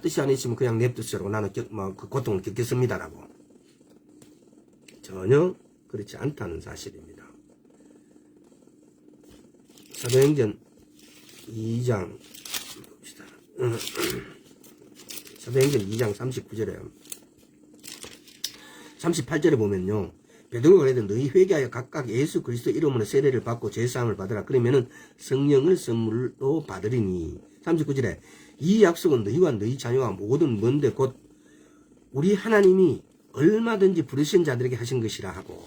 뜻이 아니시면 그냥 냅두시라고 나는 그 고통을 겪겠습니다라고. 전혀 그렇지 않다는 사실입니다. 사도행전 2장 봅시다. 사도행전 2장 39절에 38절에 보면요, 베드로가 그래도 너희 회개하여 각각 예수 그리스도 이름으로 세례를 받고 죄사함을 받으라. 그러면은 성령을 선물로 받으리니. 39절에 이 약속은 너희와 너희 자녀와 모든 먼데 곧 우리 하나님이 얼마든지 부르신 자들에게 하신 것이라 하고.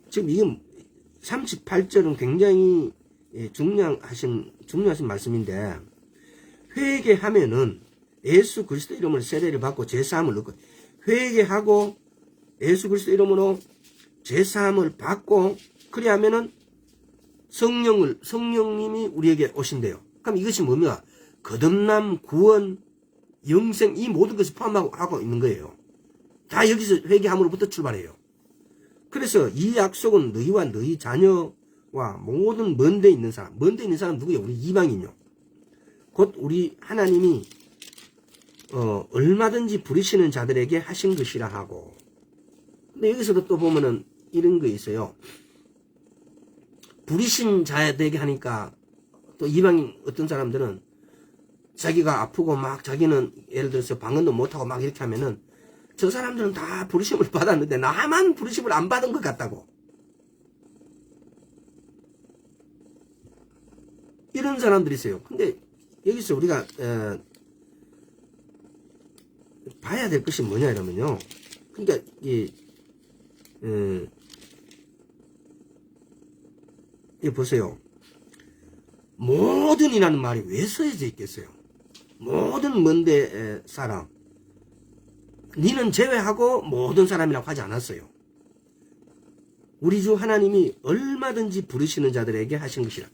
지금 이건 38절은 굉장히 중요하신 말씀인데, 회개하면은 예수 그리스도 이름으로 세례를 받고 죄사함을 얻고, 회개하고 예수 그리스도 이름으로 죄사함을 받고 그래 하면은 성령님이 우리에게 오신대요. 그럼 이것이 뭡니까? 거듭남, 구원, 영생, 이 모든 것을 포함하고 있는 거예요. 다 여기서 회개함으로부터 출발해요. 그래서 이 약속은 너희와 너희 자녀와 모든 먼데 있는 사람 누구예요? 우리 이방인요. 곧 우리 하나님이 얼마든지 부르시는 자들에게 하신 것이라 하고. 근데 여기서도 또 보면은 이런 거 있어요. 부르신 자들에게 하니까 또 이방인 어떤 사람들은 자기가 아프고 막 자기는 예를 들어서 방언도 못하고 막 이렇게 하면은 저 사람들은 다 부르심을 받았는데 나만 부르심을 안 받은 것 같다고. 이런 사람들이 있어요. 근데 여기서 우리가 봐야 될 것이 뭐냐 이러면요. 그러니까 이 보세요. 모든이라는 말이 왜 써져 있겠어요? 모든 뭔데 사람. 니는 제외하고 모든 사람이라고 하지 않았어요. 우리 주 하나님이 얼마든지 부르시는 자들에게 하신 것이라.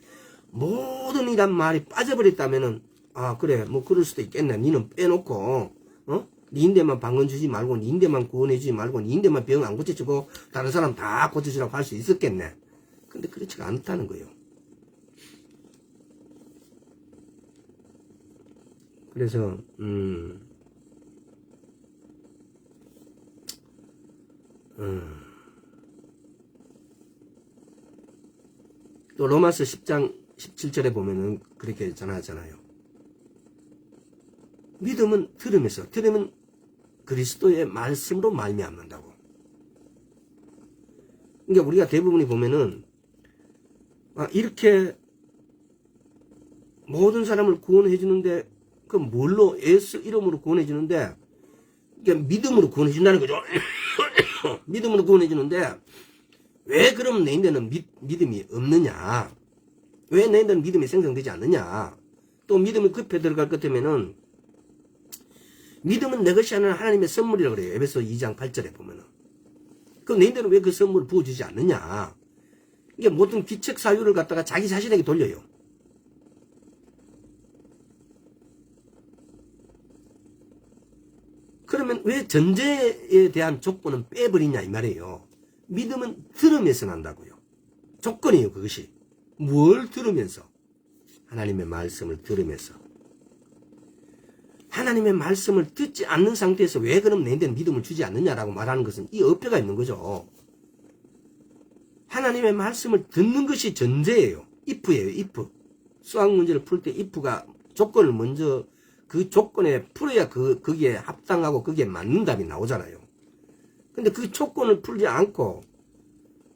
모든이란 말이 빠져버렸다면은 아 그래 뭐 그럴 수도 있겠네. 니는 빼놓고 니인데만 방언 주지 말고 니인데만 구원해 주지 말고 니인데만 병 안 고쳐주고 다른 사람 다 고쳐주라고 할 수 있었겠네. 근데 그렇지가 않다는 거예요. 그래서 또 로마서 10장 17절에 보면은 그렇게 전하잖아요. 믿음은 들음에서, 들음은 그리스도의 말씀으로 말미암는다고. 그러니까 우리가 대부분이 보면은 이렇게 모든 사람을 구원해 주는데 그 뭘로 예수 이름으로 구원해 주는데 그러니까 믿음으로 구원해 준다는 거죠. 믿음으로 구원해 주는데 왜 그럼 내인데는 믿음이 없느냐? 왜 내인데는 믿음이 생성되지 않느냐? 또 믿음이 급해 들어갈 것 같으면은 믿음은 내 것이 아니라 하나님의 선물이라고 그래요. 에베소 2장 8절에 보면은. 그럼 내인데는 왜 그 선물을 부어주지 않느냐? 이게 모든 귀책 사유를 갖다가 자기 자신에게 돌려요. 그러면 왜 전제에 대한 조건은 빼버리냐 이 말이에요. 믿음은 들으면서 난다고요. 조건이에요 그것이. 뭘 들으면서? 하나님의 말씀을 들으면서. 하나님의 말씀을 듣지 않는 상태에서 왜 그럼 내인데는 믿음을 주지 않느냐라고 말하는 것은 이 어폐가 있는 거죠. 하나님의 말씀을 듣는 것이 전제예요. if예요. if. 수학 문제를 풀 때 if가 조건을 먼저 그 조건에 풀어야 거기에 합당하고 거기에 맞는 답이 나오잖아요. 근데 그 조건을 풀지 않고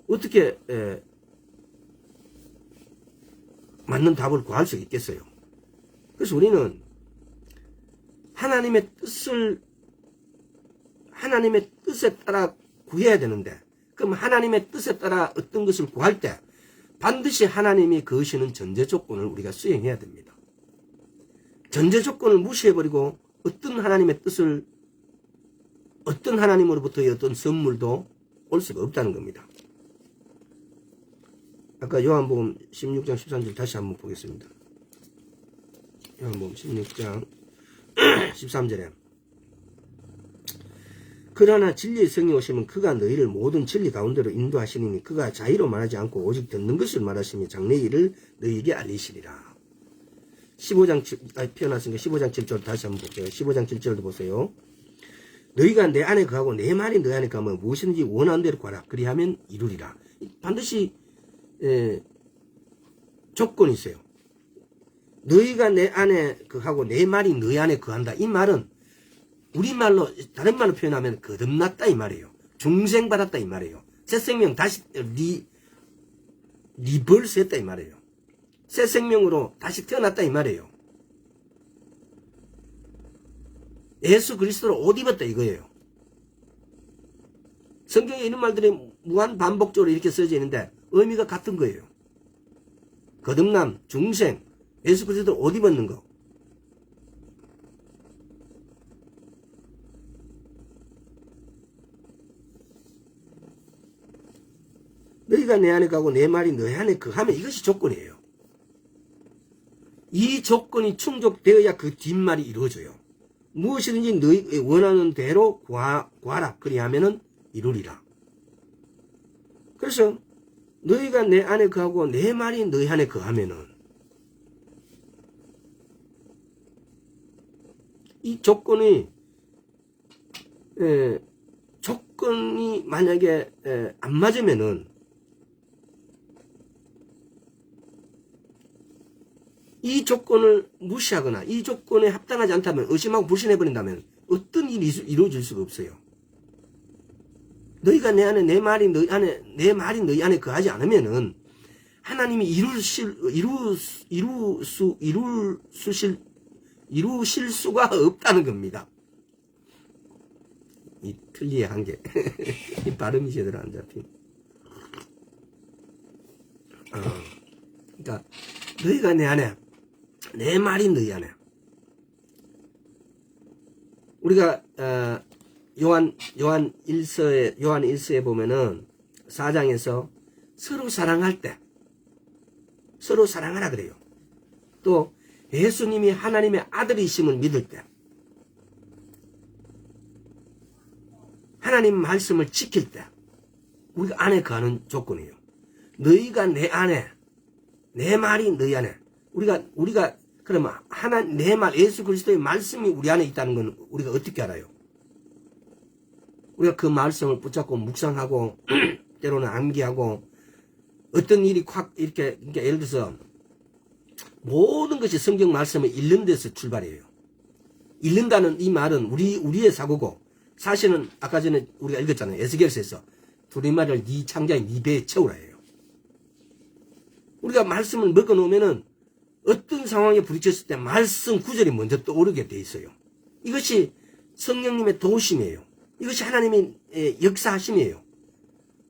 어떻게 맞는 답을 구할 수 있겠어요? 그래서 우리는 하나님의 뜻에 따라 구해야 되는데, 그럼 하나님의 뜻에 따라 어떤 것을 구할 때 반드시 하나님이 거시는 전제 조건을 우리가 수행해야 됩니다. 전제 조건을 무시해버리고 어떤 하나님의 뜻을, 어떤 하나님으로부터의 어떤 선물도 올 수가 없다는 겁니다. 아까 요한복음 16장 13절 다시 한번 보겠습니다. 요한복음 16장 13절에 그러나 진리의 성이 오시면 그가 너희를 모든 진리 가운데로 인도하시니 그가 자의로 말하지 않고 오직 듣는 것을 말하시며 장래의 일을 너희에게 알리시리라. 15장 피어났으니까 15장 7절 다시 한번 볼게요. 15장 7절도 보세요. 너희가 내 안에 거하고 내 말이 너희 안에 거하면 무엇이든지 원하는 대로 구하라. 그리하면 이루리라. 반드시 조건이 있어요. 너희가 내 안에 거하고 내 말이 너희 안에 거한다. 이 말은 우리말로 다른 말로 표현하면 거듭났다 이 말이에요. 중생받았다 이 말이에요. 새 생명 다시 리버스 했다 이 말이에요. 새 생명으로 다시 태어났다 이 말이에요. 예수 그리스도로 옷 입었다 이거예요. 성경에 이런 말들이 무한 반복적으로 이렇게 써져 있는데 의미가 같은 거예요. 거듭남, 중생, 예수 그리스도로 옷 입었는 거. 너희가 내 안에 가고 내 말이 너희 안에 거하면 이것이 조건이에요. 이 조건이 충족되어야 그 뒷말이 이루어져요. 무엇이든지 너희 원하는 대로 구하라. 그리하면은 이루리라. 그래서 너희가 내 안에 거하고 내 말이 너희 안에 거하면은 이 조건이 만약에 안 맞으면은 이 조건을 무시하거나 이 조건에 합당하지 않다면 의심하고 불신해버린다면 어떤 일이 이루어질 수가 없어요. 너희가 내 안에 내 말이 너희 안에 거하지 않으면은 하나님이 이루실 수가 없다는 겁니다. 이 틀리의 한계. 이 발음이 제대로 안 잡힌. 그러니까 너희가 내 안에, 내 말이 너희 안에. 우리가 요한 1서에 보면은 4장에서 서로 사랑할 때 서로 사랑하라 그래요. 또 예수님이 하나님의 아들이심을 믿을 때, 하나님 말씀을 지킬 때, 우리가 안에 거하는 조건이에요. 너희가 내 안에, 내 말이 너희 안에. 우리가 그러면 내 말, 예수 그리스도의 말씀이 우리 안에 있다는 건 우리가 어떻게 알아요? 우리가 그 말씀을 붙잡고 묵상하고 때로는 암기하고 어떤 일이 이렇게 그러니까 예를 들어서 모든 것이 성경 말씀을 읽는 데서 출발해요. 읽는다는 이 말은 우리의 사고고, 사실은 아까 전에 우리가 읽었잖아요. 에스겔서에서 두리마리를 네 창자에 네 배에 채우라 해요. 우리가 말씀을 먹어 놓으면은 어떤 상황에 부딪혔을 때 말씀 구절이 먼저 떠오르게 돼 있어요. 이것이 성령님의 도우심이에요. 이것이 하나님의 역사하심이에요.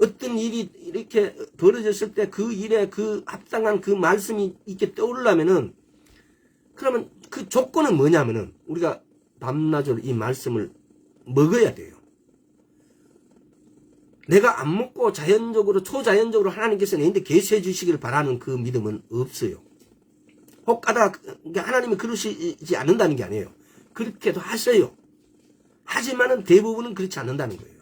어떤 일이 이렇게 벌어졌을 때 그 일에 그 합당한 그 말씀이 이렇게 떠오르려면은, 그러면 그 조건은 뭐냐면은 우리가 밤낮으로 이 말씀을 먹어야 돼요. 내가 안 먹고 초자연적으로 하나님께서 내인데 계시해 주시기를 바라는 그 믿음은 없어요. 혹 가다가 하나님이 그러시지 않는다는 게 아니에요. 그렇게도 하셔요. 하지만은 대부분은 그렇지 않는다는 거예요.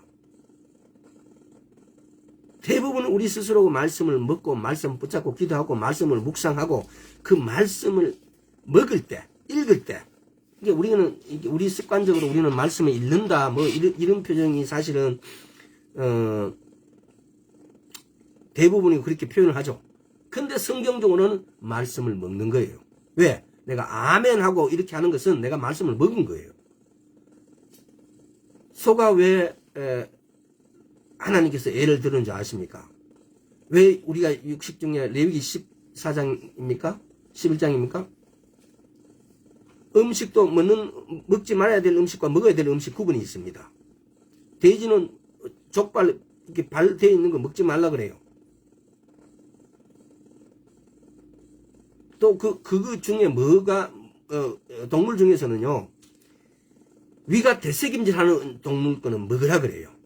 대부분은 우리 스스로 말씀을 먹고 말씀 붙잡고 기도하고 말씀을 묵상하고 그 말씀을 먹을 때, 읽을 때, 우리 습관적으로 우리는 말씀을 읽는다 뭐 이런 표정이 사실은 대부분이 그렇게 표현을 하죠. 근데 성경적으로는 말씀을 먹는 거예요. 왜? 내가 아멘 하고 이렇게 하는 것은 내가 말씀을 먹은 거예요. 소가 왜 하나님께서 예를 들은지 아십니까? 왜 우리가 육식 중에 레위기 14장입니까? 11장입니까? 음식도 먹지 말아야 될 음식과 먹어야 될 음식 구분이 있습니다. 돼지는 족발 이렇게 발 되어 있는 거 먹지 말라 그래요. 또 그거 중에 동물 중에서는요, 위가 대새김질하는 동물 거는 먹으라 그래요.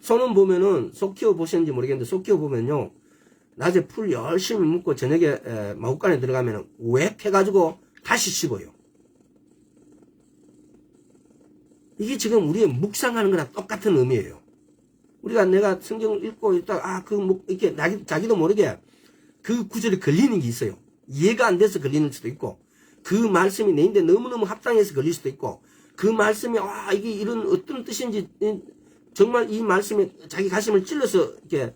소는 보면은, 소 키워 보셨는지 모르겠는데, 소 키워 보면요, 낮에 풀 열심히 먹고 저녁에 마구간에 들어가면 왜 패가지고 다시 쉬고요. 이게 지금 우리의 묵상하는 거랑 똑같은 의미예요. 내가 성경을 읽고 있다가, 이렇게 자기도 모르게 그 구절에 걸리는 게 있어요. 이해가 안 돼서 걸리는 수도 있고, 그 말씀이 내인데 너무너무 합당해서 걸릴 수도 있고, 그 말씀이, 이게 이런 어떤 뜻인지, 정말 이 말씀에 자기 가슴을 찔러서, 이렇게,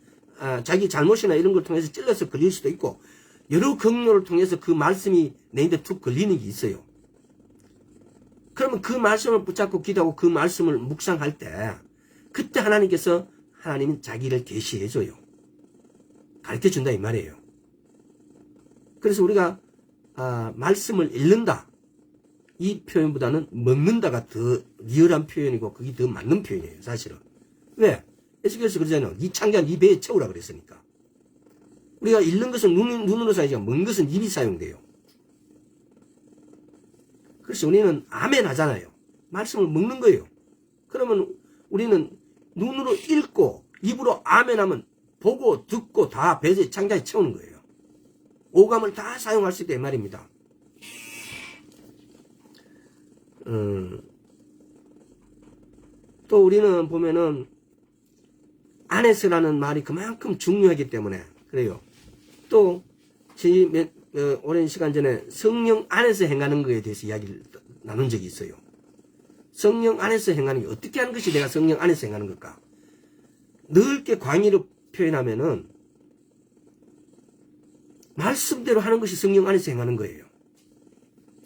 자기 잘못이나 이런 걸 통해서 찔러서 걸릴 수도 있고, 여러 경로를 통해서 그 말씀이 내인데 툭 걸리는 게 있어요. 그러면 그 말씀을 붙잡고 기도하고 그 말씀을 묵상할 때, 그때 하나님이 자기를 계시해줘요. 가르쳐 준다 이 말이에요. 그래서 우리가 말씀을 읽는다 이 표현보다는 먹는다가 더 리얼한 표현이고 그게 더 맞는 표현이에요. 사실은. 왜? 에스겔서 그러잖아요. 네 창자 네 배에 채우라 그랬으니까. 우리가 읽는 것은 눈으로 사용하지만 먹는 것은 입이 사용돼요. 그래서 우리는 아멘 하잖아요. 말씀을 먹는 거예요. 그러면 우리는 눈으로 읽고 입으로 아멘 하면 보고 듣고 다 배에 창자에 채우는 거예요. 오감을 다 사용할 수 있다 이 말입니다. 또 우리는 보면은 안에서라는 말이 그만큼 중요하기 때문에 그래요. 또 오랜 시간 전에 성령 안에서 행하는 것에 대해서 이야기를 나눈 적이 있어요. 성령 안에서 행하는 게 어떻게 하는 것이 내가 성령 안에서 행하는 걸까? 넓게 광의로 표현하면은 말씀대로 하는 것이 성령 안에서 행하는 거예요.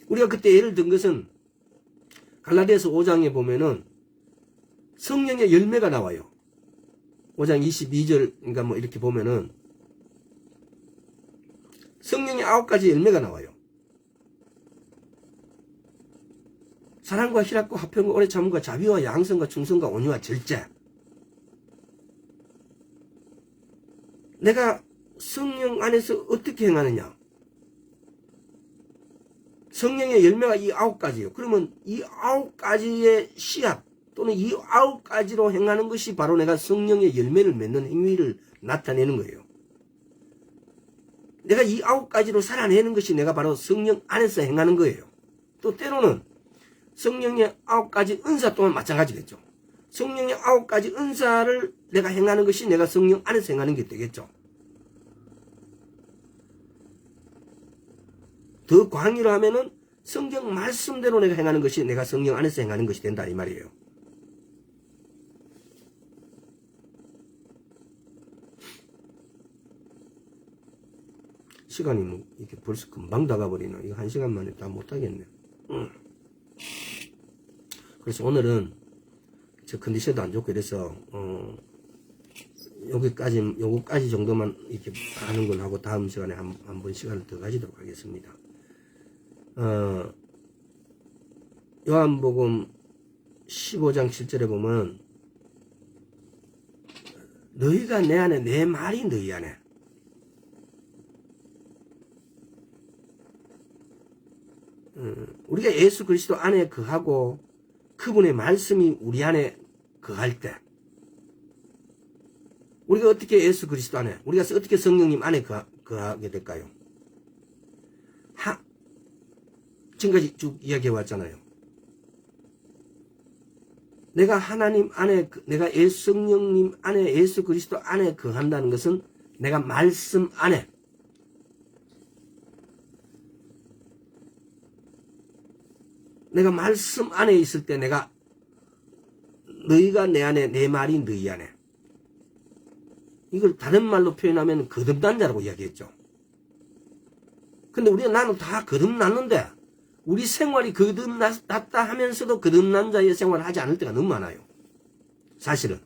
우리가 그때 예를 든 것은 갈라디아서 5장에 보면은 성령의 열매가 나와요. 5장 22절, 그러니까 뭐 이렇게 보면은 성령의 9가지 열매가 나와요. 사랑과 희락과 화평과 오래 참음과 자비와 양성과 충성과 온유와 절제. 내가 성령 안에서 어떻게 행하느냐? 성령의 열매가 이 9가지예요. 그러면 이 9가지의 씨앗 또는 이 9가지로 행하는 것이 바로 내가 성령의 열매를 맺는 행위를 나타내는 거예요. 내가 이 9가지로 살아내는 것이 내가 바로 성령 안에서 행하는 거예요. 또 때로는 성령의 9가지 은사 또한 마찬가지겠죠. 성령의 9가지 은사를 내가 행하는 것이 내가 성령 안에서 행하는 게 되겠죠. 더 광의로 하면은 성경 말씀대로 내가 행하는 것이 내가 성령 안에서 행하는 것이 된다 이 말이에요. 시간이 뭐 이렇게 벌써 금방 다가버리나. 이거 1시간 만에 다 못하겠네. 그래서 오늘은 저 컨디션도 안 좋고 이래서 요거까지 정도만 이렇게 하는 걸 하고 다음 시간에 한 번 시간을 더 가지도록 하겠습니다. 요한복음 15장 7절에 보면 너희가 내 안에 내 말이 너희 안에. 우리가 예수 그리스도 안에 거하고 그분의 말씀이 우리 안에 거할 때 우리가 어떻게 예수 그리스도 안에, 우리가 어떻게 성령님 안에 거하게 될까요? 지금까지 쭉 이야기해 왔잖아요. 내가 하나님 안에, 내가 성령님 안에, 예수 그리스도 안에 거한다는 것은 내가 말씀 안에, 내가 말씀 안에 있을 때 내가 너희가 내 안에, 내 말이 너희 안에. 이걸 다른 말로 표현하면 거듭난 자라고 이야기했죠. 근데 나는 다 거듭났는데 우리 생활이 거듭났다 하면서도 거듭난 자의 생활을 하지 않을 때가 너무 많아요. 사실은.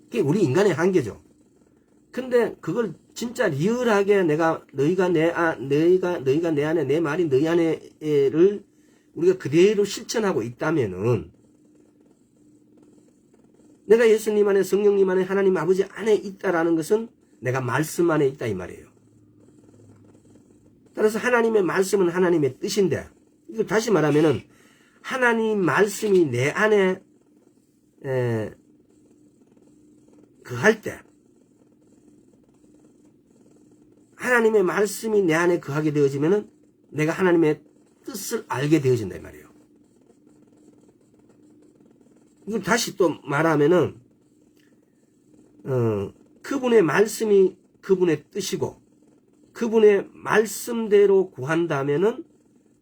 그게 우리 인간의 한계죠. 근데 그걸 진짜 리얼하게 너희가 내 안에, 내 말이 너희 안에를 우리가 그대로 실천하고 있다면은 내가 예수님 안에, 성령님 안에, 하나님 아버지 안에 있다라는 것은 내가 말씀 안에 있다 이 말이에요. 따라서 하나님의 말씀은 하나님의 뜻인데, 이거 다시 말하면은 하나님 말씀이 내 안에 거할 때, 하나님의 말씀이 내 안에 거하게 되어지면은 내가 하나님의 뜻을 알게 되어진다 이 말이에요. 이걸 다시 또 말하면은 그분의 말씀이 그분의 뜻이고 그분의 말씀대로 구한다면은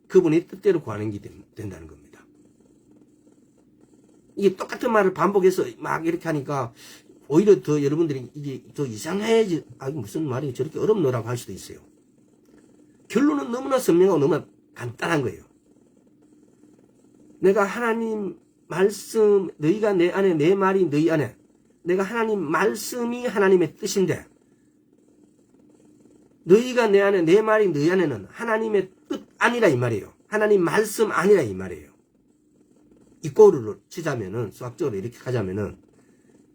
그분의 뜻대로 구하는 게 된다는 겁니다. 이게 똑같은 말을 반복해서 막 이렇게 하니까 오히려 더 여러분들이 이게 더 이상해지, 무슨 말이 저렇게 어렵노라고 할 수도 있어요. 결론은 너무나 선명하고 너무나 간단한 거예요. 내가 하나님 말씀, 너희가 내 안에, 내 말이 너희 안에, 내가 하나님 말씀이 하나님의 뜻인데 너희가 내 안에, 내 말이 너희 안에는 하나님의 뜻 아니라 이 말이에요. 하나님 말씀 아니라 이 말이에요. 이꼬르를 치자면은, 수학적으로 이렇게 가자면은,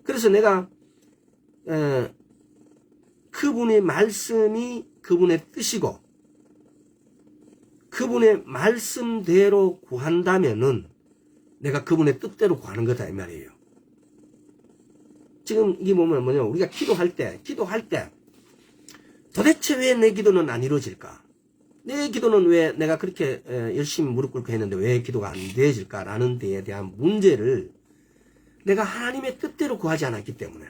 그래서 내가 그분의 말씀이 그분의 뜻이고 그분의 말씀대로 구한다면은 내가 그분의 뜻대로 구하는 거다 이 말이에요. 지금 이게 보면 뭐냐, 우리가 기도할 때 도대체 왜 내 기도는 안 이루어질까? 내 기도는 왜 내가 그렇게 열심히 무릎 꿇고 했는데 왜 기도가 안 되어질까라는 데에 대한 문제를 내가 하나님의 뜻대로 구하지 않았기 때문에,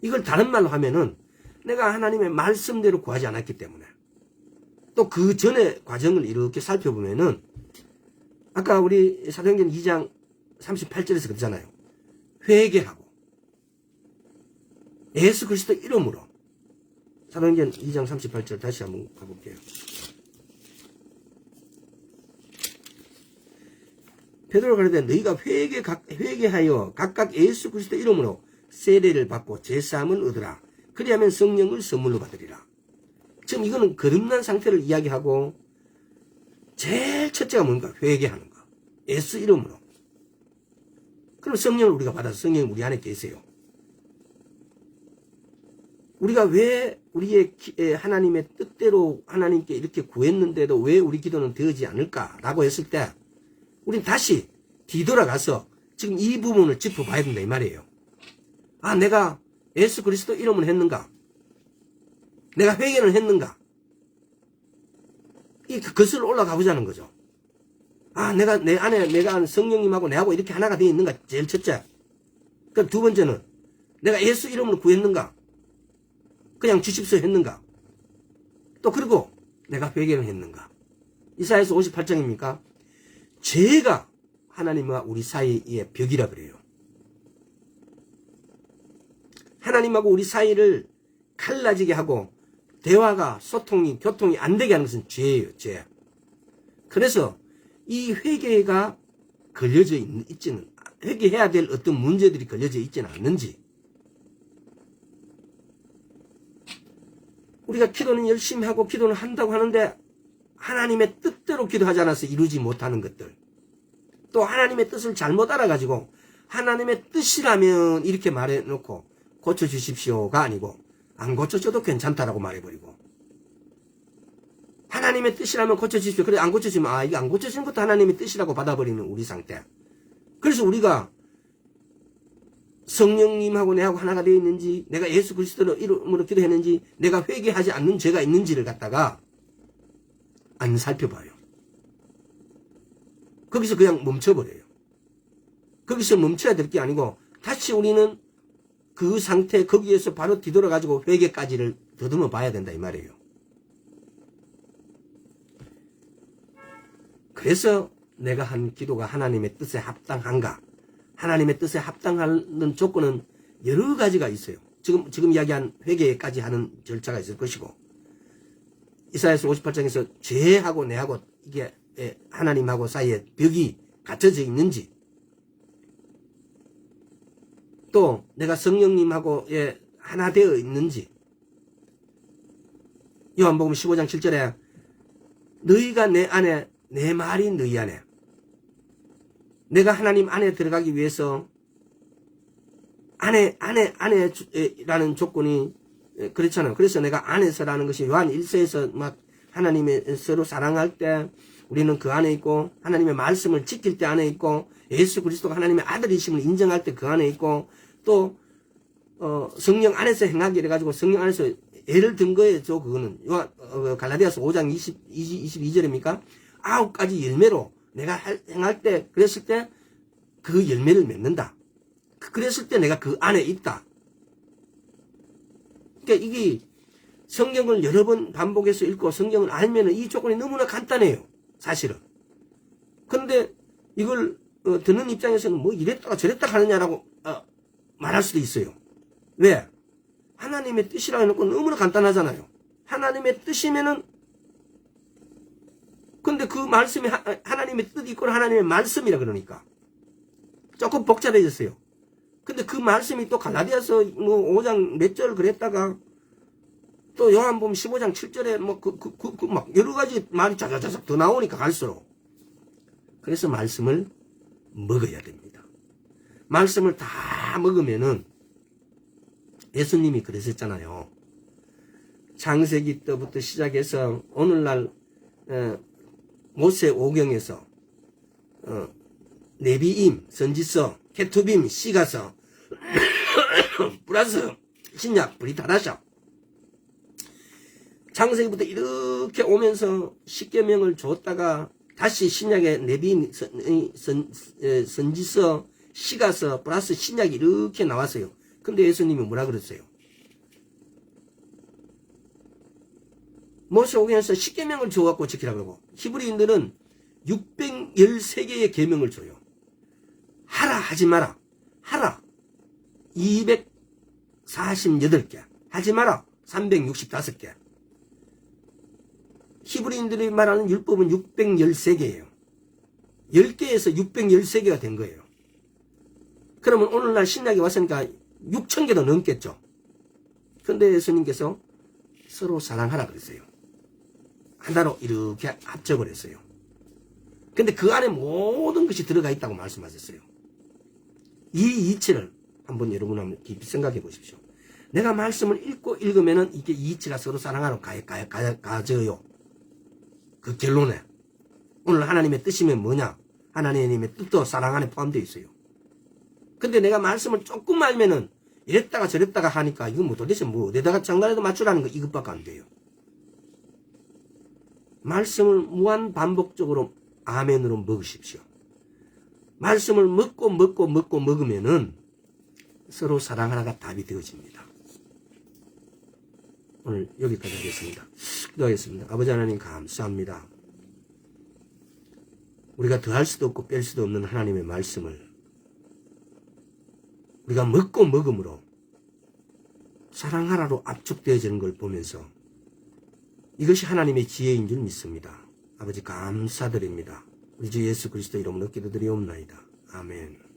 이걸 다른 말로 하면은 내가 하나님의 말씀대로 구하지 않았기 때문에, 또 그 전의 과정을 이렇게 살펴보면은 아까 우리 사도행전 2장 38절에서 그러잖아요. 회개하고 예수 그리스도 이름으로. 사도행전 2장 38절 다시 한번 가볼게요. 베드로가 그러되 너희가 회개하여 각각 예수 그리스도 이름으로 세례를 받고 제사함을 얻으라. 그리하면 성령을 선물로 받으리라. 지금 이거는 거듭난 상태를 이야기하고 제일 첫째가 뭔가? 회개하는 거. 예수 이름으로. 그럼 성령을 우리가 받아서 성령이 우리 안에 계세요. 우리가 왜 우리의 하나님의 뜻대로 하나님께 이렇게 구했는데도 왜 우리 기도는 되지 않을까라고 했을 때 우린 다시 뒤돌아가서 지금 이 부분을 짚어봐야 된다 이 말이에요. 아, 내가 예수 그리스도 이름을 했는가? 내가 회개를 했는가? 이 거슬러 올라가 보자는 거죠. 아, 내가 내 안에 내가 성령님하고 내하고 이렇게 하나가 되어 있는가? 제일 첫째. 그럼 두 번째는 내가 예수 이름으로 구했는가? 그냥 주십시오 했는가? 또 그리고 내가 회개를 했는가? 이사야서 58장입니까? 죄가 하나님과 우리 사이의 벽이라 그래요. 하나님하고 우리 사이를 갈라지게 하고 대화가 소통이 교통이 안 되게 하는 것은 죄예요. 죄. 그래서 이 회개가 걸려져 있지는 회개해야 될 어떤 문제들이 걸려져 있지는 않는지 우리가 기도는 열심히 하고 기도는 한다고 하는데 하나님의 뜻대로 기도하지 않아서 이루지 못하는 것들 또 하나님의 뜻을 잘못 알아가지고 하나님의 뜻이라면 이렇게 말해놓고 고쳐주십시오가 아니고 안 고쳐줘도 괜찮다라고 말해버리고 하나님의 뜻이라면 고쳐주십시오. 그래 안 고쳐지면 아 이게 안 고쳐지는 것도 하나님의 뜻이라고 받아버리는 우리 상태. 그래서 우리가 성령님하고 내하고 하나가 되어 있는지 내가 예수 그리스도 이름으로 기도했는지 내가 회개하지 않는 죄가 있는지를 갖다가 안 살펴봐요. 거기서 그냥 멈춰버려요. 거기서 멈춰야 될 게 아니고 다시 우리는 그 상태 거기에서 바로 뒤돌아가지고 회개까지를 더듬어 봐야 된다 이 말이에요. 그래서 내가 한 기도가 하나님의 뜻에 합당한가? 하나님의 뜻에 합당하는 조건은 여러 가지가 있어요. 지금 이야기한 회개까지 하는 절차가 있을 것이고 이사야서 58장에서 죄하고 내하고 이게 하나님하고 사이에 벽이 갇혀져 있는지 또 내가 성령님하고 하나 되어 있는지 요한복음 15장 7절에 너희가 내 안에 내 말이 너희 안에 내가 하나님 안에 들어가기 위해서 안에라는 조건이 그렇잖아요. 그래서 내가 안에서라는 것이 요한 1서에서 막 하나님의 서로 사랑할 때 우리는 그 안에 있고 하나님의 말씀을 지킬 때 안에 있고 예수 그리스도가 하나님의 아들이심을 인정할 때 그 안에 있고 또 성령 안에서 행하게 해가지고 성령 안에서 예를 든 거예요. 그거는 갈라디아서 5장 22절입니까? 9가지 열매로 내가 행할 때 그랬을 때 그 열매를 맺는다. 그랬을 때 내가 그 안에 있다. 그러니까 이게 성경을 여러 번 반복해서 읽고 성경을 알면 이 조건이 너무나 간단해요. 사실은. 그런데 이걸 듣는 입장에서는 뭐 이랬다가 저랬다 하느냐라고 말할 수도 있어요. 왜? 하나님의 뜻이라고 해놓고 너무나 간단하잖아요. 하나님의 뜻이면은 근데 그 말씀이 하나님의 뜻이 있고 하나님의 말씀이라 그러니까 조금 복잡해졌어요. 근데 그 말씀이 또 갈라디아서 뭐 5장 몇 절 그랬다가 또 요한복음 15장 7절에 뭐 막 여러 가지 말이 자자자작 더 나오니까 갈수록 그래서 말씀을 먹어야 됩니다. 말씀을 다 먹으면은 예수님이 그러셨잖아요. 창세기 때부터 시작해서 오늘날 모세 오경에서 네비임, 선지서, 케투빔, 시가서 플러스 신약, 브리타나샤 창세기부터 이렇게 오면서 십계명을 줬다가 다시 신약의 네비임, 선지서, 시가서 플러스 신약이 이렇게 나왔어요. 근데 예수님이 뭐라 그랬어요? 모세오경에서 십계명을 줘갖고 지키라 그러고 히브리인들은 613개의 계명을 줘요. 하라 하지 마라. 하라 248개. 하지 마라 365개. 히브리인들이 말하는 율법은 613개예요. 10개에서 613개가 된 거예요. 그러면 오늘날 신약이 왔으니까 6,000개도 넘겠죠. 그런데 예수님께서 서로 사랑하라 그랬어요. 하나로 이렇게 합쳐버렸어요. 근데 그 안에 모든 것이 들어가 있다고 말씀하셨어요. 이 이치를 한번 여러분 한번 깊이 생각해 보십시오. 내가 말씀을 읽으면은 이게 이 이치가 서로 사랑하러 가져요. 그 결론에. 오늘 하나님의 뜻이면 뭐냐? 하나님의 뜻도 사랑 안에 포함되어 있어요. 근데 내가 말씀을 조금 알면은 이랬다가 저랬다가 하니까 이거 뭐 도대체 뭐 어디다가 장단에도 맞추라는 거 이것밖에 안 돼요. 말씀을 무한 반복적으로 아멘으로 먹으십시오. 말씀을 먹으면은 서로 사랑하나가 답이 되어집니다. 오늘 여기까지 하겠습니다. 기도하겠습니다. 아버지 하나님 감사합니다. 우리가 더할 수도 없고 뺄 수도 없는 하나님의 말씀을 우리가 먹음으로 사랑하라로 압축되어지는 걸 보면서 이것이 하나님의 지혜인 줄 믿습니다. 아버지 감사드립니다. 우리 주 예수 그리스도 이름으로 기도드리옵나이다. 아멘.